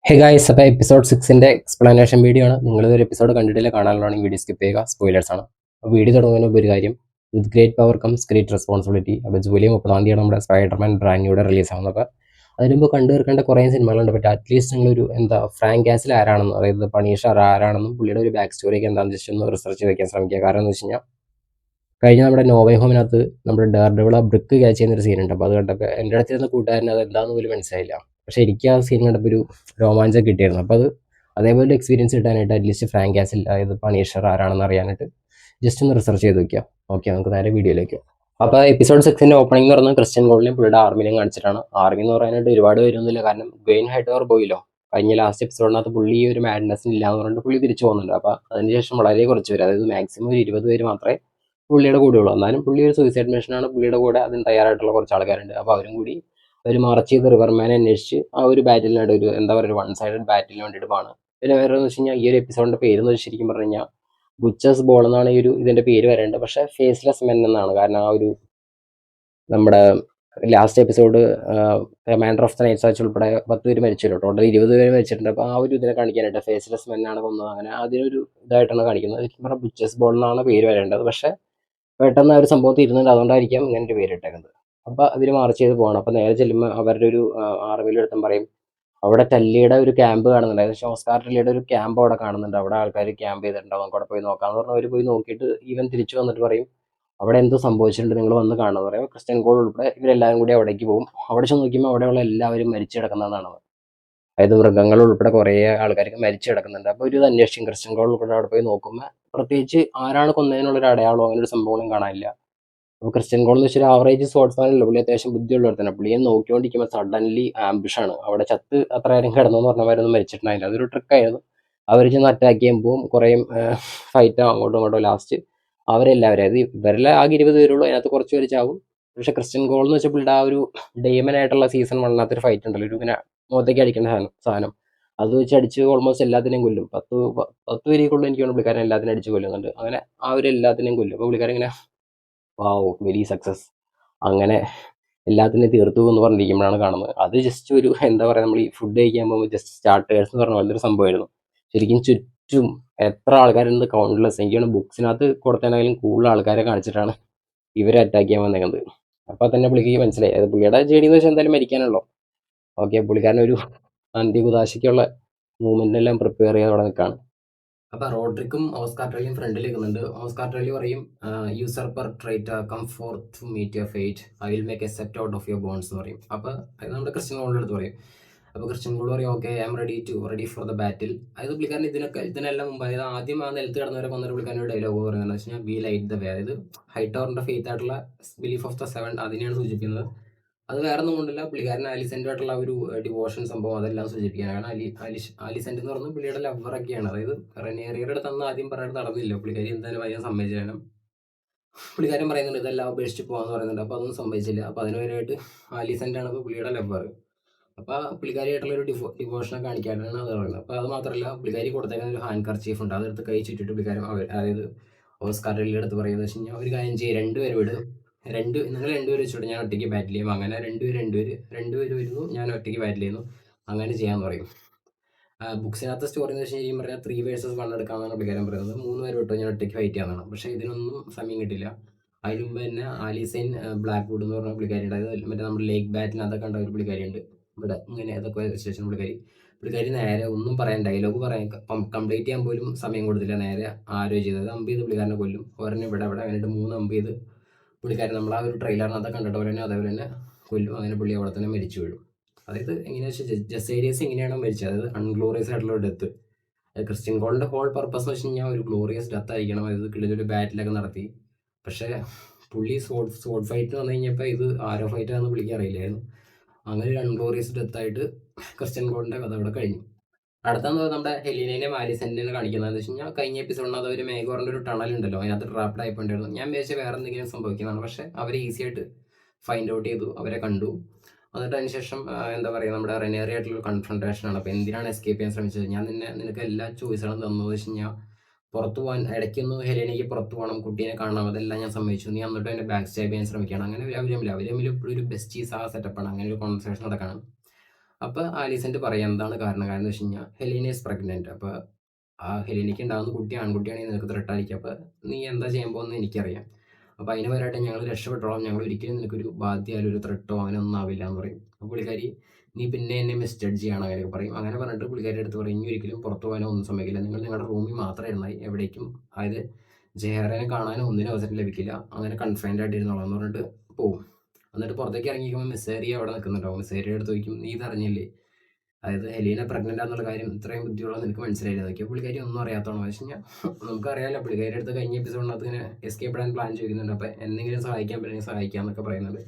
Hey guys, അപ്പോൾ episode 6ന്റെ explanation video ആണ്. നിങ്ങളിതൊരു episode കണ്ടിട്ടില്ല, കാണാനുള്ളതാണെങ്കിൽ വീഡിയോ സ്കിപ്പ് ചെയ്യുക, സ്പോയിലേഴ്സ് ആണ്. അപ്പോൾ വീഡിയോ തുടങ്ങുന്നതിന് മുമ്പ് ഒരു കാര്യം, with great power comes great responsibility. അപ്പോൾ ജൂലൈ 30 തീയതിയാണ് നമ്മുടെ സ്പൈഡർമാൻ ബ്രാൻഡ് ന്യൂടെ റിലീസ് ആവുന്നത്. അപ്പോൾ അതിന് മുമ്പ് കണ്ടു തീർക്കേണ്ട കുറേ സിനിമകളുണ്ട്. ബട്ട് അറ്റ്ലീസ്റ്റ് നിങ്ങളൊരു ഫ്രാങ്ക് കാസിൽ ആരാണെന്നും, അതായത് പണീഷർ ആരാണെന്നും പുള്ളിയുടെ ഒരു ബാക്ക് സ്റ്റോറിയൊക്കെ എന്താണെന്ന് ജസ്റ്റ് ഒന്ന് റിസർച്ച് ചെയ്ത് വയ്ക്കാൻ ശ്രമിക്കുക. കാരണം എന്ന് വെച്ച് കഴിഞ്ഞാൽ കഴിഞ്ഞ നമ്മുടെ നോവേ ഹോമിനകത്ത് നമ്മുടെ ഡെയർഡെവിൾ ആ ബ്രിക്ക് ക്യാച്ച് ചെയ്യുന്നൊരു സീനുണ്ട്. അപ്പോൾ അത് കണ്ടപ്പോൾ എൻ്റെ അടുത്തിരുന്ന കൂട്ടുകാരന് അത് എന്താണെന്ന് പോലും മനസ്സിലായില്ല. പക്ഷേ എനിക്ക് ആ സീൻ കണ്ടപ്പോൾ ഒരു രോമാഞ്ചം കിട്ടിയിരുന്നു. അപ്പോൾ അത് അതേപോലെ ഒരു എക്സ്പീരിയൻസ് കിട്ടാനായിട്ട് അറ്റ്ലീസ്റ്റ് ഫ്രാങ്ക് കാസിൽ, അതായത് പണീഷർ ആരാണെന്ന് അറിയാനായിട്ട് ജസ്റ്റ് ഒന്ന് റിസർച്ച് ചെയ്ത് വയ്ക്കുക. ഓക്കെ, നമുക്ക് നേരെ വീഡിയോയിലേക്ക്. അപ്പോൾ എപ്പിസോഡ് 6ന്റെ ഓപ്പണിംഗ് എന്ന് പറയുന്നത് ക്രിസ്ത്യൻ ഗോൾഡിനെയും പുള്ളിയുടെ ആർമിനെയും കാണിച്ചിട്ടാണ്. ആർമി എന്ന് പറയാനായിട്ട് ഒരുപാട് വരുന്നില്ല, കാരണം ഗെയിൻ ഹൈറ്റവർ പോയില്ലോ. കഴിഞ്ഞ ലാസ്റ്റ് എപ്പിസോഡിനകത്ത് പുള്ളി ഈ ഒരു മാഡ്നസിന് ഇല്ലാന്ന് പറഞ്ഞിട്ട് പുള്ളി തിരിച്ചു പോകുന്നുണ്ട്. അപ്പോൾ അതിനുശേഷം വളരെ കുറച്ച് പേര്, അതായത് മാക്സിമം ഒരു 20 പേര് മാത്രമേ പുള്ളിയുടെ കൂടെയുള്ളൂ. എന്നാലും പുള്ളി ഒരു സൂയിസൈഡ് മിഷനാണ്, പുള്ളിയുടെ കൂടെ അതിന് തയ്യാറായിട്ടുള്ള കുറച്ച് ആൾക്കാരുണ്ട്. അപ്പോൾ അവരും കൂടി ഒരു മാർച്ച് ചെയ്ത് റിവർമാനെ അന്വേഷിച്ച് ആ ഒരു ബാറ്റിലിനായിട്ട് ഒരു ഒരു വൺ സൈഡഡ് ബാറ്റിലിന് വേണ്ടിയിട്ട് പോവാണ്. പിന്നെ വേറെ എന്ന് വെച്ച് കഴിഞ്ഞാൽ ഈ ഒരു എപ്പിസോഡിന്റെ പേര് എന്ന് വെച്ച് ശരിക്കും പറഞ്ഞു കഴിഞ്ഞാൽ ബുച്ചേഴ്സ് ബോൾ എന്നാണ് ഈ ഒരു ഇതിന്റെ പേര് വരേണ്ടത്. പക്ഷേ ഫേസ്ലെസ് മെൻ എന്നാണ്. കാരണം ആ ഒരു നമ്മുടെ last episode commander of the night watch ഉൾപ്പെടെ 10 പേര് മരിച്ചല്ലോ, ടോട്ടൽ 20 പേര് മരിച്ചിട്ടുണ്ട്. അപ്പോൾ ആ ഒരു ഇതിനെ കാണിക്കാനായിട്ട് ഫേസ്ലെസ് മെൻ ആണ് കൊന്നത്, അങ്ങനെ അതിനൊരു ഇതായിട്ടാണ് കാണിക്കുന്നത്. ശരിക്കും പറഞ്ഞാൽ ബുച്ചേഴ്സ് ബോൾ എന്നാണ് പേര് വരേണ്ടത്. പക്ഷേ പെട്ടെന്ന് ആ ഒരു സംഭവം തീരുന്നുണ്ട്, അതുകൊണ്ടായിരിക്കാം ഇങ്ങനെ ഒരു പേരിട്ടേക്കുന്നത്. അപ്പോൾ അവർ മാർച്ച് ചെയ്ത് പോകണം. അപ്പോൾ നേരെ ചെല്ലുമ്പോൾ അവരുടെ ഒരു ആർമിയിൽ എടുത്തും പറയും അവിടെ ടല്ലിയുടെ ഒരു ക്യാമ്പ് കാണുന്നുണ്ട്, ഏകദേശം ഓസ്കാർ ടല്ലിയുടെ ഒരു ക്യാമ്പ് അവിടെ കാണുന്നുണ്ട്, അവിടെ ആൾക്കാർ ക്യാമ്പ് ചെയ്തിട്ടുണ്ടാവും, നമുക്ക് അവിടെ പോയി നോക്കാമെന്ന് പറഞ്ഞാൽ അവർ പോയി നോക്കിയിട്ട് ഈവൻ തിരിച്ചു വന്നിട്ട് പറയും അവിടെ എന്തോ സംഭവിച്ചിട്ടുണ്ട്, നിങ്ങൾ വന്ന് കാണുമെന്ന് പറയും. ക്രിസ്ത്യൻ കോൾ ഉൾപ്പെടെ ഇവരെല്ലാവരും കൂടി അവിടേക്ക് പോകും. അവിടെ ചെന്ന് നോക്കുമ്പോൾ അവിടെയുള്ള എല്ലാവരും മരിച്ചു കിടക്കുന്നതാണ്. അതായത് മൃഗങ്ങൾ ഉൾപ്പെടെ കുറേ ആൾക്കാർക്ക് മരിച്ചു കിടക്കുന്നുണ്ട്. അപ്പോൾ ഒരു ഇത് അന്വേഷിക്കും. ക്രിസ്ത്യൻ കോൾ ഉൾപ്പെടെ അവിടെ പോയി നോക്കുമ്പോൾ പ്രത്യേകിച്ച് ആരാണ് കൊന്നതിനുള്ളൊരു അടയാളമോ അങ്ങനെ ഒരു സംഭവങ്ങളും കാണാനില്ല. അപ്പോൾ ക്രിസ്ത്യൻ കോൾ എന്ന് വെച്ചാൽ ആവറേജ് സ്പോർട്സ്മാനല്ല, പുള്ളി അത്യാവശ്യം ബുദ്ധിയുള്ള തന്നെ. പുള്ളിയെ നോക്കിക്കൊണ്ടിരിക്കുമ്പോൾ സഡൻലി ആംബിഷാണ് അവിടെ ചത്ത് അത്ര നേരം കിടന്നെന്ന് പറഞ്ഞവരൊന്നും മരിച്ചിട്ടുണ്ടായില്ല. അതൊരു ട്രിക്കായിരുന്നു. അവർ ചെന്ന് അറ്റാക്ക് ചെയ്യുമ്പോൾ കുറേ ഫൈറ്റ് അങ്ങോട്ടും ഇങ്ങോട്ടും. ലാസ്റ്റ് അവരെല്ലാവരും, അതായത് ഇവരെല്ലാം ആകെ 20 പേരുള്ളൂ, അതിനകത്ത് കുറച്ച് പേര് ചാവും. പക്ഷേ ക്രിസ്ത്യൻ കോൾ എന്ന് വെച്ചാൽ പുള്ളിയുടെ ആ ഒരു ഡേമൻ ആയിട്ടുള്ള സീസൺ 1-ാത്തൊരു ഫൈറ്റ് ഉണ്ടല്ലോ, ഒരു ഇങ്ങനെ മുഖത്തേക്ക് അടിക്കേണ്ട സാധനം അത് വെച്ച് അടിച്ച് ഓൾമോസ്റ്റ് എല്ലാത്തിനെയും കൊല്ലും. 10 പേരേക്കുള്ള എനിക്ക് തോന്നുന്നു പുള്ളിക്കാരൻ എല്ലാത്തിനും അടിച്ച് കൊല്ലുന്നുണ്ട്. അങ്ങനെ ആ ഒരു എല്ലാത്തിനെയും കൊല്ലും. അപ്പോൾ പുള്ളിക്കാരൻ ഇങ്ങനെ വാവ് വെരി സക്സസ്, അങ്ങനെ എല്ലാത്തിനെയും തീർത്തു എന്ന് പറഞ്ഞിരിക്കുമ്പോഴാണ് കാണുന്നത്. അത് ജസ്റ്റ് ഒരു നമ്മൾ ഈ ഫുഡ് കഴിക്കാൻ പോകുമ്പോൾ ജസ്റ്റ് സ്റ്റാർട്ടേഴ്സ് എന്ന് പറഞ്ഞ പോലത്തെ ഒരു സംഭവമായിരുന്നു. ശരിക്കും ചുറ്റും എത്ര ആൾക്കാരുണ്ട്, കൗണ്ട്ലെസ്. എനിക്ക് ബുക്സിനകത്ത് കൊടുത്തതിനായാലും കൂടുതൽ ആൾക്കാരെ കാണിച്ചിട്ടാണ് ഇവരെ അറ്റാക്ക് ചെയ്യാൻ വന്നേക്കുന്നത്. അപ്പോൾ തന്നെ പുള്ളിക്ക് മനസ്സിലായി അത് പുള്ളിയുടെ ജേണി എന്ന് വെച്ചാൽ എന്തായാലും മരിക്കാനുള്ളൂ. ഓക്കെ, പുള്ളിക്കാരൻ ഒരു അന്ത്യകുദാശയ്ക്കുള്ള മൂവ്മെന്റ് എല്ലാം പ്രിപ്പയർ ചെയ്ത് അവിടെ നിൽക്കുകയാണ്. അപ്പൊ റോഡ്രിക്കും ഓസ്കാർ ട്രേലിയും ഫ്രണ്ടിൽ നിൽക്കുന്നുണ്ട്. ഓസ്കാർ ട്രേലി പറയും usurper traitor come forth to meet your fate, I will make a set out of your bones എന്ന് പറയും. അപ്പൊ അത് നമ്മുടെ ക്രിസ്ത്യൻ ഗോളിന്റെ അടുത്ത് പറയും. അപ്പോൾ ക്രിസ്ത്യൻ ഗോൾ പറയും okay I am ready for the battle. അതായത് പുള്ളിക്കാരൻ ഇതിനെല്ലാം മുമ്പ്, അതായത് ആദ്യം ആ നിലത്ത് കിടന്നവരെ കൊന്നൊരു പുള്ളിക്കാരൻ ഡയലോഗ് പറയുന്നത് വെച്ച് കഴിഞ്ഞാൽ വി ലൈറ്റ് ദ വേ, അതായത് ഹൈറ്റവറിന്റെ ഫെയ്ത്ത് ആയിട്ടുള്ള ബിലീഫ് ഓഫ് ദ സെവൻ അതിനെയാണ് സൂചിപ്പിക്കുന്നത്. അത് വേറെ ഒന്നും കൊണ്ടല്ല, പുള്ളിക്കാരൻ ആലിസെന്റുമായിട്ടുള്ള ഒരു ഡിവോഷൻ സംഭവം അതെല്ലാം സൂചിപ്പിക്കാനാണ്. ആലിസെന്റ് എന്ന് പറയുന്നത് പുള്ളിയുടെ ലവറൊക്കെയാണ്. അതായത് റെനേറിയയുടെ അടുത്ത് അന്ന് ആദ്യം പറയാൻ നടന്നില്ല, പുള്ളിക്കാരി എന്തായാലും അതിനെ സമ്മതിച്ചാലും പുള്ളിക്കാരൻ പറയുന്നുണ്ട് ഇതെല്ലാം ഉപേക്ഷിച്ച് പോകാന്ന് പറയുന്നുണ്ട്. അപ്പോൾ അതൊന്നും സംഭവിച്ചില്ല. അപ്പോൾ അതിനുപരമായിട്ട് ആലിസെന്റ് ആണ് ഇപ്പോൾ പുള്ളിയുടെ ലവർ. അപ്പോൾ പുള്ളിക്കാരിയായിട്ടുള്ള ഒരു ഡിവോഷനെ കാണിക്കാനാണ് അത് പറയുന്നത്. അപ്പോൾ അത് മാത്രമല്ല, പുള്ളിക്കാരി കൊടുത്തേക്കുന്ന ഒരു ഹാൻഡ് കർച്ചീഫ് ഉണ്ട്, അതെടുത്ത് കൈ ചുറ്റിട്ട് പുള്ളിക്കാരൻ അതായത് ഓസ്കാർ ട്രേലിയുടെ അടുത്ത് പറയുന്നത് വെച്ച് കഴിഞ്ഞാൽ ഒരു കാര്യം ചെയ്യും, രണ്ടുപേരും വിട്, നിങ്ങൾ രണ്ടുപേര് വെച്ചോട്ട് ഞാൻ ഒറ്റയ്ക്ക് ബാറ്റിൽ ചെയ്യും. അങ്ങനെ രണ്ടുപേര് വരുന്നു, ഞാൻ ഒറ്റയ്ക്ക് ബാറ്റിൽ ചെയ്യുന്നു, അങ്ങനെ ചെയ്യാന്ന് പറയും. ബുക്സിനകത്ത് സ്റ്റോറി എന്ന് വെച്ച് കഴിഞ്ഞാൽ പറഞ്ഞാൽ 3 vs 1 എടുക്കാമെന്നാണ് പുള്ളിക്കാരൻ പറയുന്നത്. 3 പേര് വിട്ടോ ഞാൻ ഒറ്റയ്ക്ക് ഫൈറ്റ് ചെയ്യാമെന്നാണ്. പക്ഷേ ഇതിനൊന്നും സമയം കിട്ടില്ല. അതിന് മുമ്പ് തന്നെ ആലിസൈൻ ബ്ലാക്ക് വുഡ് എന്ന് പറഞ്ഞ പുള്ളിക്കാരി ഉണ്ട്, അതായത് മറ്റേ നമ്മുടെ ലേക്ക് ബാറ്റിനകത്തൊക്കെ കണ്ട ഒരു പുള്ളിക്കാരി ഉണ്ട് ഇവിടെ. ഇങ്ങനെ അതൊക്കെ ശേഷം പുള്ളിക്കാരി നേരെ ഒന്നും പറയാൻ, ഡയലോഗ് പറയാൻ കംപ്ലീറ്റ് ചെയ്യാൻ പോലും സമയം കൊടുത്തില്ല. നേരെ ആരോ ചെയ്തത് അമ്പ് ചെയ്ത് പുള്ളിക്കാരനെ കൊല്ലും. ഒരെണ്ണം ഇവിടെ കഴിഞ്ഞിട്ട് 3 അമ്പ് ചെയ്ത് പുള്ളിക്കാരൻ നമ്മൾ ആ ഒരു ട്രെയിലറിനകത്ത് കണ്ടിട്ട് പോലെ തന്നെ അതേപോലെ തന്നെ കൊല്ലും. അങ്ങനെ പുള്ളി അവിടെ തന്നെ മരിച്ചു വീഴും. അതായത് എങ്ങനെയാ വെച്ചാൽ ജസേരിയസ് എങ്ങനെയാണോ മരിച്ചത്, അതായത് അൺഗ്ലോറിയസ് ആയിട്ടുള്ള ഒരു ഡെത്ത്. ക്രിസ്ത്യൻ കോളിന്റെ ഹോൾ പർപ്പസ് എന്ന് വെച്ച് കഴിഞ്ഞാൽ ഒരു ഗ്ലോറിയസ് ഡെത്ത് ആയിരിക്കണം, അതായത് കിളിലൊരു ബാറ്റിലൊക്കെ നടത്തി. പക്ഷേ പുള്ളി സോഡ് ഫൈറ്റ് വന്നു കഴിഞ്ഞപ്പോൾ ഇത് ആരോ ഫൈറ്റ് ആണെന്ന് പുള്ളിക്ക് അറിയില്ലായിരുന്നു. അങ്ങനെ ഒരു അൺഗ്ലോറിയസ് ഡെത്ത് ആയിട്ട് ക്രിസ്ത്യൻ കോളിന്റെ കഥ അവിടെ കഴിഞ്ഞു. അടുത്തെന്ന് നമ്മുടെ ഹെലീനേനെയും ആലിസെന്റിനെ കാണിക്കുന്നത് വെച്ച് കഴിഞ്ഞാൽ കഴിഞ്ഞ എപ്പിസോഡിനകത്ത് അവർ മേഘോറിന്റെ ഒരു ടണൽ ഉണ്ടല്ലോ, അതിനകത്ത് ട്രാപ്ഡ് ആയിപ്പോണ്ടായിരുന്നു. ഞാൻ വിചാരിച്ച വേറെ എന്തെങ്കിലും സംഭവിക്കുന്നതാണ്. പക്ഷേ അവർ ഈസി ആയിട്ട് ഫൈൻഡ് ഔട്ട് ചെയ്തു, അവരെ കണ്ടു. എന്നിട്ട് അതിനുശേഷം നമ്മുടെ റെനേറി ആയിട്ടുള്ള കൺഫ്രണ്ടേഷൻ ആണ്. അപ്പോൾ എന്തിനാണ് എസ്കേപ്പ് ചെയ്യാൻ ശ്രമിച്ചത്, ഞാൻ നിനക്ക് എല്ലാ ചോയ്സുകളും തന്നു വെച്ച് കഴിഞ്ഞാൽ പുറത്തു പോകാൻ ഇടയ്ക്കൊന്ന് ഹെലേനയ്ക്ക് പുറത്തു പോകണം, കുട്ടീനെ കാണണം, അതെല്ലാം ഞാൻ സമ്മതിച്ചു, നീ എന്നിട്ട് എന്നെ ബാക്ക് സ്റ്റാബ് ചെയ്യാൻ ശ്രമിക്കുകയാണ്. അങ്ങനെ അവർ തമ്മിൽ ഒരു ബെസ്റ്റീസ് ആ സെറ്റപ്പാണ്. അങ്ങനെ ഒരു കോൺവെർസേഷൻ നടക്കണം. അപ്പോൾ ആലീസന്റ് പറയാം എന്താണ് കാരണം എന്ന് വെച്ച് കഴിഞ്ഞാൽ ഹെലീന ഈസ് പ്രഗ്നന്റ്. അപ്പോൾ ആ ഹെലീനയ്ക്ക് ഉണ്ടാകുന്ന കുട്ടി ആൺകുട്ടിയാണെങ്കിൽ നിനക്ക് ത്രെട്ടായിരിക്കും. അപ്പോൾ നീ എന്താ ചെയ്യാൻ പോകുന്നത് എനിക്കറിയാം. അപ്പോൾ അതിന് പകരമായിട്ട് ഞങ്ങൾ രക്ഷപ്പെട്ടോളാം, ഞങ്ങൾ ഒരിക്കലും നിനക്കൊരു ബാധ്യമായാലും ഒരു ത്രെട്ടോ അങ്ങനെ ഒന്നും ആവില്ല എന്ന് പറയും. അപ്പോൾ പുള്ളിക്കാരി നീ പിന്നെ എന്നെ മിസ്ജഡ്ജ് ചെയ്യണം അങ്ങനെയൊക്കെ പറയും. അങ്ങനെ പറഞ്ഞിട്ട് പുള്ളിക്കാരിയുടെ അടുത്ത് പറയും ഇനി ഒരിക്കലും പുറത്തു പോകാനോ ഒന്നും സമ്മതിക്കില്ല, നിങ്ങൾ നിങ്ങളുടെ റൂമിൽ മാത്രം ഇരുന്നായി എവിടേക്കും, അതായത് ജയഹരനെ കാണാനോ ഒന്നിനും അവസരം ലഭിക്കില്ല, അങ്ങനെ കൺഫൈൻഡ് ആയിട്ട് ഇരുന്നോളാം എന്ന് പറഞ്ഞിട്ട് പോകും. എന്നിട്ട് പുറത്തേക്ക് ഇറങ്ങിക്കുമ്പോൾ മിസ്സേറിയ അവിടെ നിൽക്കുന്നുണ്ടാവും. മിസ്സേറിയുടെ അടുത്ത് ചോദിക്കും നീ ഇതറിഞ്ഞില്ലേ, അതായത് ഹെലീന പ്രഗ്നന്റ് ആണെന്നുള്ള കാര്യം ഇത്രയും ബുദ്ധിയുള്ള നിനക്ക് മനസ്സിലായില്ല നോക്കിയാൽ പുള്ളിക്കാരി ഒന്നും അറിയാത്തതാണോ എന്ന് വെച്ച് കഴിഞ്ഞാൽ നമുക്കറിയാമല്ലോ പുള്ളിക്കാരി അടുത്ത് കഴിഞ്ഞ എപ്പിസോഡിനകത്ത് ഇങ്ങനെ എസ്കേപ്പ് ഇടാൻ പ്ലാൻ ചെയ്യുന്നുണ്ട്. അപ്പോൾ എന്തെങ്കിലും സഹായിക്കാൻ പറ്റുമെങ്കിൽ സഹായിക്കാമെന്നൊക്കെ പറയുന്നുണ്ട്.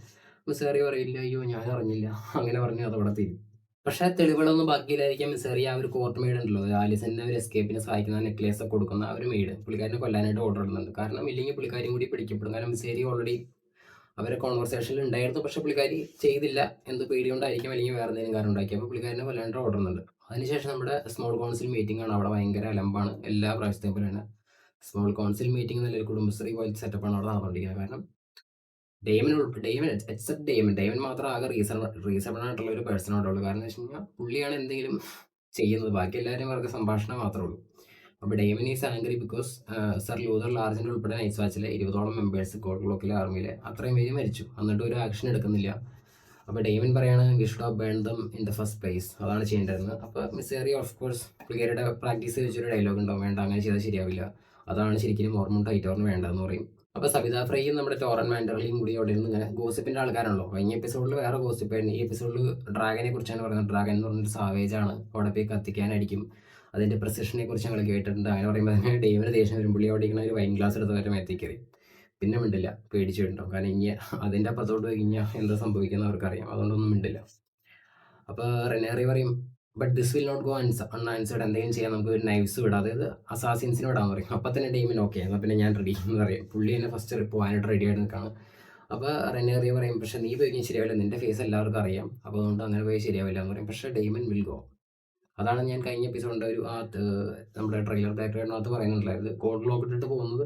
മിസ്സേറിയ പറയില്ല അയ്യോ ഞാൻ അറിഞ്ഞില്ല അങ്ങനെ പറഞ്ഞു അതവിടെ തീരും. പക്ഷേ തെളിവുകളൊന്നും ബാക്കിയില്ലായിരിക്കാം മിസ്സേറിയ ആ ഒരു കോർട്ട് മെയ്ഡ് ഉണ്ടല്ലോ, ആലിസന്റെ ഒരു എസ്കേപ്പിനെ സഹായിക്കുന്ന നെക്ലേസ് ഒക്കെ കൊടുക്കുന്ന ആ ഒരു മെയ്ഡ് പുള്ളിക്കാരനെ കൊല്ലാനായിട്ട് ഓർഡർ ഇടുന്നുണ്ട്. കാരണം ഇല്ലെങ്കിൽ പുള്ളിക്കാരും കൂടി പിടിക്കപ്പെടും. കാരണം മിസ്സേറിയ ഓൾറെഡി അവരെ കോൺവെർസേഷനിൽ ഉണ്ടായിരുന്നു, പക്ഷെ പുള്ളിക്കാരി ചെയ്തില്ല, എന്ത് പേടി കൊണ്ടായിരിക്കും അല്ലെങ്കിൽ വേറെ എന്തെങ്കിലും കാരണം ഉണ്ടാക്കി. അപ്പോൾ പുള്ളിക്കാരനെ കൊല്ലാണ്ട് ഓർഡർ ഉണ്ട്. അതിനുശേഷം നമ്മുടെ സ്മോൾ കൗൺസിൽ മീറ്റിംഗ് ആണ്. അവിടെ ഭയങ്കര അലമ്പാണ്, എല്ലാ പ്രാവശ്യത്തെയും പോലെയാണ്. സ്മോൾ കൗൺസിൽ മീറ്റിംഗ് നല്ലൊരു കുടുംബശ്രീ പോലത്തെ സെറ്റപ്പാണ് അവിടെ നടന്നുകൊണ്ടിരിക്കുന്നത്. കാരണം ഡെയ്മൻ എക്സെപ്റ്റ് ഡെയ്മൻ മാത്രം ആകെ റീസണബിൾ ആയിട്ടുള്ള ഒരു പേഴ്സൺ ആയിട്ടുള്ളൂ. കാരണം എന്ന് വെച്ച് കഴിഞ്ഞാൽ പുള്ളിയാണ് എന്തെങ്കിലും ചെയ്യുന്നത്, ബാക്കി എല്ലാവരും അവർക്ക് സംഭാഷണം മാത്രമേ ഉള്ളൂ. അപ്പോൾ Daemon is angry because sir Luther ലാർജൻ്റെ ഉൾപ്പെടെ നൈറ്റ് വാച്ചിലെ 20ഓളം മെമ്പേഴ്സ് ഗോൾഡ് ബ്ലോക്കിലെ ആർമിയിലെ അത്രയും പേര് മരിച്ചു, എന്നിട്ട് ഒരു ആക്ഷൻ എടുക്കുന്നില്ല. അപ്പോൾ ഡെയ്മൻ പറയാണ് we should have burn them in the first place, അതാണ് ചെയ്യേണ്ടതെന്ന്. അപ്പോൾ മിസ്സേറിയ ഓഫ് കോഴ്സ് പുള്ളിക്കാരുടെ പ്രാക്ടീസ് വെച്ചൊരു ഡയലോഗ് ഉണ്ടാവും, വേണ്ട അങ്ങനെ ചെയ്താൽ ശരിയാവില്ല, അതാണ് ശരിക്കും മോർമോൺ ഹൈറ്റോറിന് വേണ്ടതെന്ന് പറയും. അപ്പോൾ സവിത ഫ്രൈയും നമ്മുടെ ടോറൻ മാൻഡർലിയും കൂടി അവിടെ നിന്ന് ഇങ്ങനെ ഗോസിപ്പിൻ്റെ ആൾക്കാരാണല്ലോ. കഴിഞ്ഞ എപ്പിസോഡിൽ വേറെ ഗോസിപ്പായിരുന്നു, ഈ എപ്പിസോഡിൽ ഡ്രാഗനെ കുറിച്ചാണ് പറയുന്നത്. ഡ്രാഗൻ എന്ന് പറഞ്ഞൊരു സാവേജ് ആണ്, അവിടെ പോയി കത്തിക്കാനായിരിക്കും, അതിൻ്റെ പ്രസിഷനെ കുറിച്ച് ഞങ്ങൾ കേട്ടിട്ടുണ്ട്. അങ്ങനെ പറയുമ്പോൾ തന്നെ ഡെയ്മന് ദേഷ്യം വരും. പുള്ളി അവിടെ ഇരിക്കുന്ന ഒരു വൈൻ ഗ്ലാസ് എടുത്ത് വരെ മേത്തേക്കറി പിന്നെ മിണ്ടില്ല, പേടിച്ചു വിട്ടുണ്ടാവും. കാരണം ഇനി അതിൻ്റെ അപ്പുറത്തോട്ട് കഴിഞ്ഞാൽ എന്താ സംഭവിക്കുന്നത് അവർക്കറിയാം, അതുകൊണ്ടൊന്നും മിണ്ടില്ല. അപ്പോൾ റെനേറി പറയും but this will not go unanswered, എന്തെങ്കിലും ചെയ്യാൻ നമുക്ക് ഒരു നൈവ്സ് വിടാം, അതായത് അസാസിൻസിന് വിടാൻ പറയും. അപ്പം തന്നെ ഡെയ്മിന് ഓക്കെ എന്നാൽ പിന്നെ ഞാൻ റെഡി എന്ന് പറയും. പുള്ളി തന്നെ ഫസ്റ്റ് പോകാനായിട്ട് റെഡി ആയിട്ട് നിൽക്കുകയാണ്. അപ്പോൾ റെനേറിയ പറയും പക്ഷേ നീ പോയി ശരിയാവില്ല, നിൻ്റെ ഫേസ് എല്ലാവർക്കും അറിയാം, അപ്പോൾ അതുകൊണ്ട് അങ്ങനെ പോയി ശരിയാവില്ല എന്ന് പറയും. പക്ഷേ ഡെയ്മൻ വിൽ ഗോ. അതാണ് ഞാൻ കഴിഞ്ഞ എപ്പിസോഡിൻ്റെ ഒരു നമ്മുടെ ട്രെയിലർ ബാക്ക്ഗ്രൗണ്ടിനകത്ത് പറയുന്നുണ്ടായത്, ഗോൾഡ് ലോക്ക് ഇട്ടിട്ട് പോകുന്നത്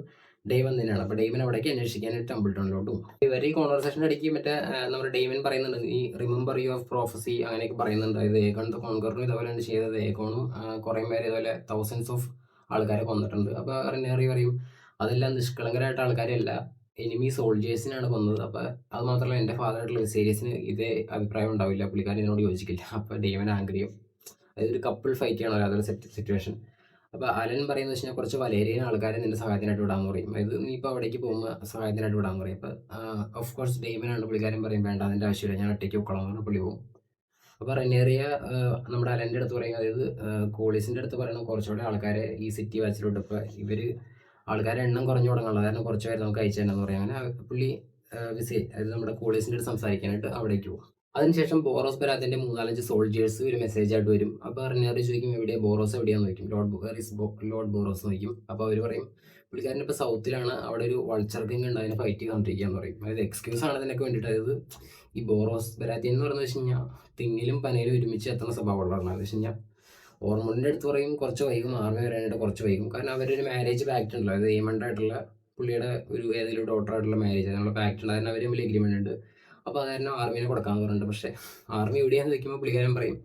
ഡെയ്മൻ തന്നെയാണ്. അപ്പോൾ ഡെയ്മൻ അവിടേക്ക് അന്വേഷിക്കാനായിട്ട് ടെമ്പിൾട്ടണിലോട്ടും ഇവർ ഈ കോൺവെർസേഷൻ്റെ ഇടയ്ക്ക് മറ്റേ നമ്മുടെ ഡെയ്മൻ പറയുന്നുണ്ട് ഈ റിമെമ്പർ യു ഓഫ് പ്രോഫസി അങ്ങനെയൊക്കെ പറയുന്നുണ്ട്. ഇത് ഏകോൺ കോൺകറിനും ഇതുപോലെയാണ് ചെയ്തത്, ഏകോണും കുറേ പേര് ഇതുപോലെ തൗസൻഡ്സ് ഓഫ് ആൾക്കാരെ കൊന്നിട്ടുണ്ട്. അപ്പോൾ റിനേറി പറയും അതെല്ലാം നിഷ്കളങ്കരായിട്ട് ആൾക്കാരെയല്ല, എനിമി സോൾജേഴ്സിനാണ് കൊന്നത്. അപ്പോൾ അത് മാത്രമല്ല എൻ്റെ ഫാദറായിട്ടുള്ള വിസേരിയസിന് ഇതേ അഭിപ്രായം ഉണ്ടാവില്ല, പുള്ളിക്കാരൻ ഇതിനോട് യോജിക്കില്ല. അപ്പോൾ ഡെയ്മൻ ആംഗ്രിയും അതായത് ഒരു കപ്പിൾ ഫൈറ്റ് ചെയ്യണമല്ലോ, അതൊരു സിറ്റുവേഷൻ. അപ്പോൾ അലൻ പറയുന്നത് വെച്ച് കഴിഞ്ഞാൽ കുറച്ച് വലേരിയൻ ആൾക്കാരെ നിന്റെ സഹായത്തിനായിട്ട് വിടാമെന്ന് പറയും. അതായത് നീ ഇപ്പോൾ അവിടേക്ക് പോകുമ്പോൾ സഹായത്തിനായിട്ട് വിടാമെന്ന് പറയും. അപ്പോൾ ഓഫ് കോഴ്സ് ഡെയ്മനാണ് പുള്ളിക്കാരൻ പറയും വേണ്ട അതിൻ്റെ ആവശ്യമില്ല, ഞാൻ ഒറ്റയ്ക്ക് പൊക്കോളാം എന്ന് പറഞ്ഞാൽ പുള്ളി പോകും. അപ്പോൾ റെനേറിയ നമ്മുടെ അലൻ്റെ അടുത്ത് പറയും, അതായത് കോളീസിൻ്റെ അടുത്ത് പറയണം കുറച്ചുകൂടെ ആൾക്കാരെ ഈ സിറ്റി വാച്ചിലോട്ട്, ഇപ്പോൾ ഇവർ ആൾക്കാരെ എണ്ണം കുറഞ്ഞു തുടങ്ങുള്ളൂ, കാരണം കുറച്ച് പേര് നമുക്ക് അയച്ചു തരണമെന്ന് പറയും. അങ്ങനെ പുള്ളി അതായത് നമ്മുടെ കോളീസിൻ്റെ അടുത്ത് സംസാരിക്കാനായിട്ട് അവിടേക്ക് പോകും. അതിനുശേഷം ബോറോസ് പരാതിൻ്റെ 3-4 സോൾജേഴ്സ് ഒരു മെസ്സേജ് ആയിട്ട് വരും. അപ്പോൾ റിനേറി ചോദിക്കും എവിടെ ബോറോസ് എവിടെയാണെന്ന് ചോദിക്കും. ലോർഡ് ബോറോസ് ചോദിക്കും. അപ്പോൾ അവർ പറയും പുള്ളിക്കാരൻ ഇപ്പോൾ സൗത്തിലാണ്, അവിടെ ഒരു വൾച്ചർ കിങ് ഉണ്ട്, അതിനെ ഫൈറ്റ് ചെയ്തുകൊണ്ടിരിക്കുകയെന്ന് പറയും. അതായത് എക്സ്ക്യൂസ് ആണ് ഇതിനൊക്കെ വേണ്ടിയിട്ട്. അതായത് ഈ ബോറോസ് പരാതി എന്ന് പറയുന്നത് വെച്ച് കഴിഞ്ഞാൽ തിങ്ങിലും പനയിലും ഒരുമിച്ച് എത്തുന്ന സ്വഭാവമുള്ളതാണ്. എന്ന് വെച്ച് കഴിഞ്ഞാൽ ഓർമോണിൻ്റെ അടുത്ത് പറയും കുറച്ച് വൈകും, ആർമി വരാനായിട്ട് കുറച്ച് വൈകും, കാരണം അവരൊരു മാരേജ് പാക്റ്റ് ഉണ്ടല്ലോ, അതായത് ഏമണ്ടായിട്ടുള്ള പുള്ളിയുടെ ഒരു ഏതെങ്കിലും ഡോട്ടറായിട്ടുള്ള മാരേജ് അതിനുള്ള പാക്റ്റ് ഉണ്ട്, അതിന് അവർ തമ്മിൽ എഗ്രിമെൻ്റ് ഉണ്ട്. അപ്പോൾ അത് തന്നെ ആർമീനെ കൊടുക്കാമെന്ന് പറഞ്ഞിട്ട്, പക്ഷേ ആർമി എവിടെയാണെന്ന് വെക്കുമ്പോൾ പുള്ളിക്കാരൻ പറയും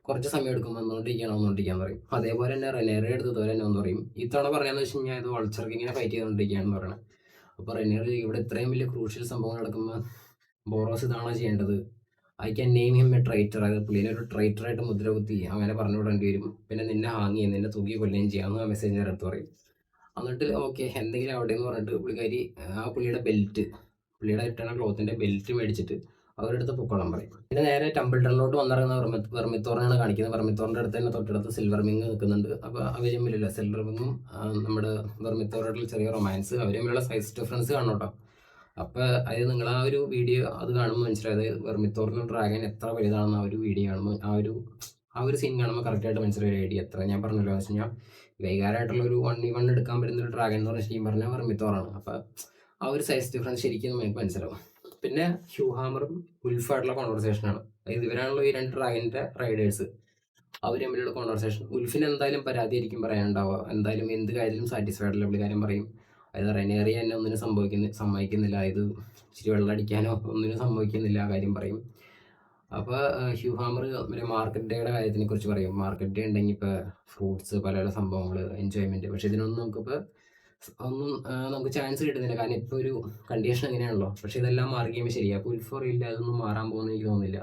കുറച്ച് സമയം എടുക്കും, വന്നുകൊണ്ടിരിക്കാൻ പറയും. അതേപോലെ തന്നെ റെനേറിയുടെ അടുത്ത് ഇതുപോലെ തന്നെ ഒന്ന് പറയും. ഇത്തവണ പറയാന്ന് വെച്ച് കഴിഞ്ഞാൽ ഇത് വൾച്ചർക്ക് ഇങ്ങനെ ഫൈറ്റ് ചെയ്തുകൊണ്ടിരിക്കുകയാണെന്ന് പറയണം. അപ്പോൾ റെനേറി ഇവിടെ ഇത്രയും വലിയ ക്രൂഷ്യൽ സംഭവം നടക്കുമ്പോൾ ബോറോസ് ഇതാണോ ചെയ്യേണ്ടത്, I can name him A ട്രൈറ്റർ, അതായത് പുള്ളിനെ ഒരു ട്രൈറ്ററായിട്ട് മുദ്രകുത്തി അങ്ങനെ പറഞ്ഞു വിടേണ്ടി വരും, പിന്നെ നിന്നെ ഹാങ് ചെയ്യും, നിന്നെ തൂക്കി കൊല്ലുകയും ചെയ്യാമെന്ന് ആ മെസ്സേജർ അടുത്ത് പറയും. എന്നിട്ട് ഓക്കെ എന്തെങ്കിലും അവിടെ എന്ന് പറഞ്ഞിട്ട് പുള്ളിക്കാരി ആ പുള്ളിയുടെ ബെൽറ്റ്, പുള്ളിയുടെ ഇട്ടണ ക്ലോത്തിൻ്റെ ബെൽറ്റ് മേടിച്ചിട്ട് അവരുടെ അടുത്ത് പൊക്കോളാൻ പറയും. പിന്നെ നേരെ ടെമ്പിൾട്ടണിലോട്ട് വന്നിറങ്ങുന്ന വെർമിത്തോറിനാണ് കാണിക്കുന്നത്. വെർമിത്തോറിൻ്റെ അടുത്ത് തന്നെ തൊട്ടടുത്ത് സിൽവർ വിങ് നിൽക്കുന്നുണ്ട്. അപ്പോൾ അവർ തമ്മിലുള്ള സിൽവർ വിങ്ങും നമ്മുടെ വെർമിത്തോറായിട്ടുള്ള ചെറിയ റൊമാൻസ്, അവർ തമ്മിലുള്ള സൈസ് ഡിഫറൻസ് കാണണം കേട്ടോ. അപ്പോൾ അത് നിങ്ങൾ ആ ഒരു വീഡിയോ അത് കാണുമ്പോൾ മനസ്സിലായത് വെർമിത്തോറിനും ഡ്രാഗൻ എത്ര വലുതാണെന്ന് ആ ഒരു വീഡിയോ കാണുമ്പോൾ ആ ഒരു സീൻ കാണുമ്പോൾ കറക്റ്റായിട്ട് മനസ്സിലായ ഐഡിയ എത്ര ഞാൻ പറഞ്ഞല്ലോ എന്ന് വെച്ച് കഴിഞ്ഞാൽ വൈകാരായിട്ടുള്ള ഒരു 1v1 എടുക്കാൻ പറ്റുന്ന ഒരു ഡ്രാഗൻ എന്ന് പറഞ്ഞ ശരിക്കും പറഞ്ഞാൽ വെർമിത്തോറാണ്. അപ്പോൾ ആ ഒരു സൈസ് ഡിഫറൻസ് ശരിക്കും നമുക്ക് മനസ്സിലാവും. പിന്നെ ഹ്യൂ ഹാമറും ഉൽഫായിട്ടുള്ള കോൺവെർസേഷനാണ്, അതായത് ഇവരാണല്ലോ ഈ 2 ഡ്രാഗൻ്റെ റൈഡേഴ്സ്, അവർ തമ്മിലുള്ള കോൺവെർസേഷൻ. ഉൽഫിന് എന്തായാലും പരാതിയായിരിക്കും പറയാനുണ്ടാവുക, എന്തായാലും എന്ത് കാര്യത്തിലും സാറ്റിസ്ഫൈഡ് അല്ല പുള്ളിക്കാരൻ പറയും. അതായത് റെനേറിയ എന്നെ ഒന്നിനും സമ്മതിക്കുന്നില്ല, ഇത് ഇച്ചിരി വെള്ളം അടിക്കാനോ ഒന്നിനും സമ്മതിക്കുന്നില്ല ആ കാര്യം പറയും. അപ്പോൾ ഹ്യൂ ഹാമർ മറ്റേ മാർക്കറ്റ് ഡേയുടെ കാര്യത്തിനെ കുറിച്ച് പറയും. മാർക്കറ്റ് ഡേ ഉണ്ടെങ്കിൽ ഇപ്പോൾ ഫ്രൂട്ട്സ് പല പല സംഭവങ്ങൾ എൻജോയ്മെൻറ്റ്, പക്ഷേ ഇതിനൊന്നും നമുക്കിപ്പോൾ ഒന്നും നമുക്ക് ചാൻസ് കിട്ടുന്നില്ല. കാരണം ഇപ്പോൾ ഒരു കണ്ടീഷൻ അങ്ങനെയാണല്ലോ. പക്ഷേ ഇതെല്ലാം മാറി കഴിയുമ്പോൾ ശരിയാണ്. അപ്പോൾ ഉൽഫോർ ഇല്ല അതൊന്നും മാറാൻ പോകുമെന്ന് എനിക്ക് തോന്നുന്നില്ല.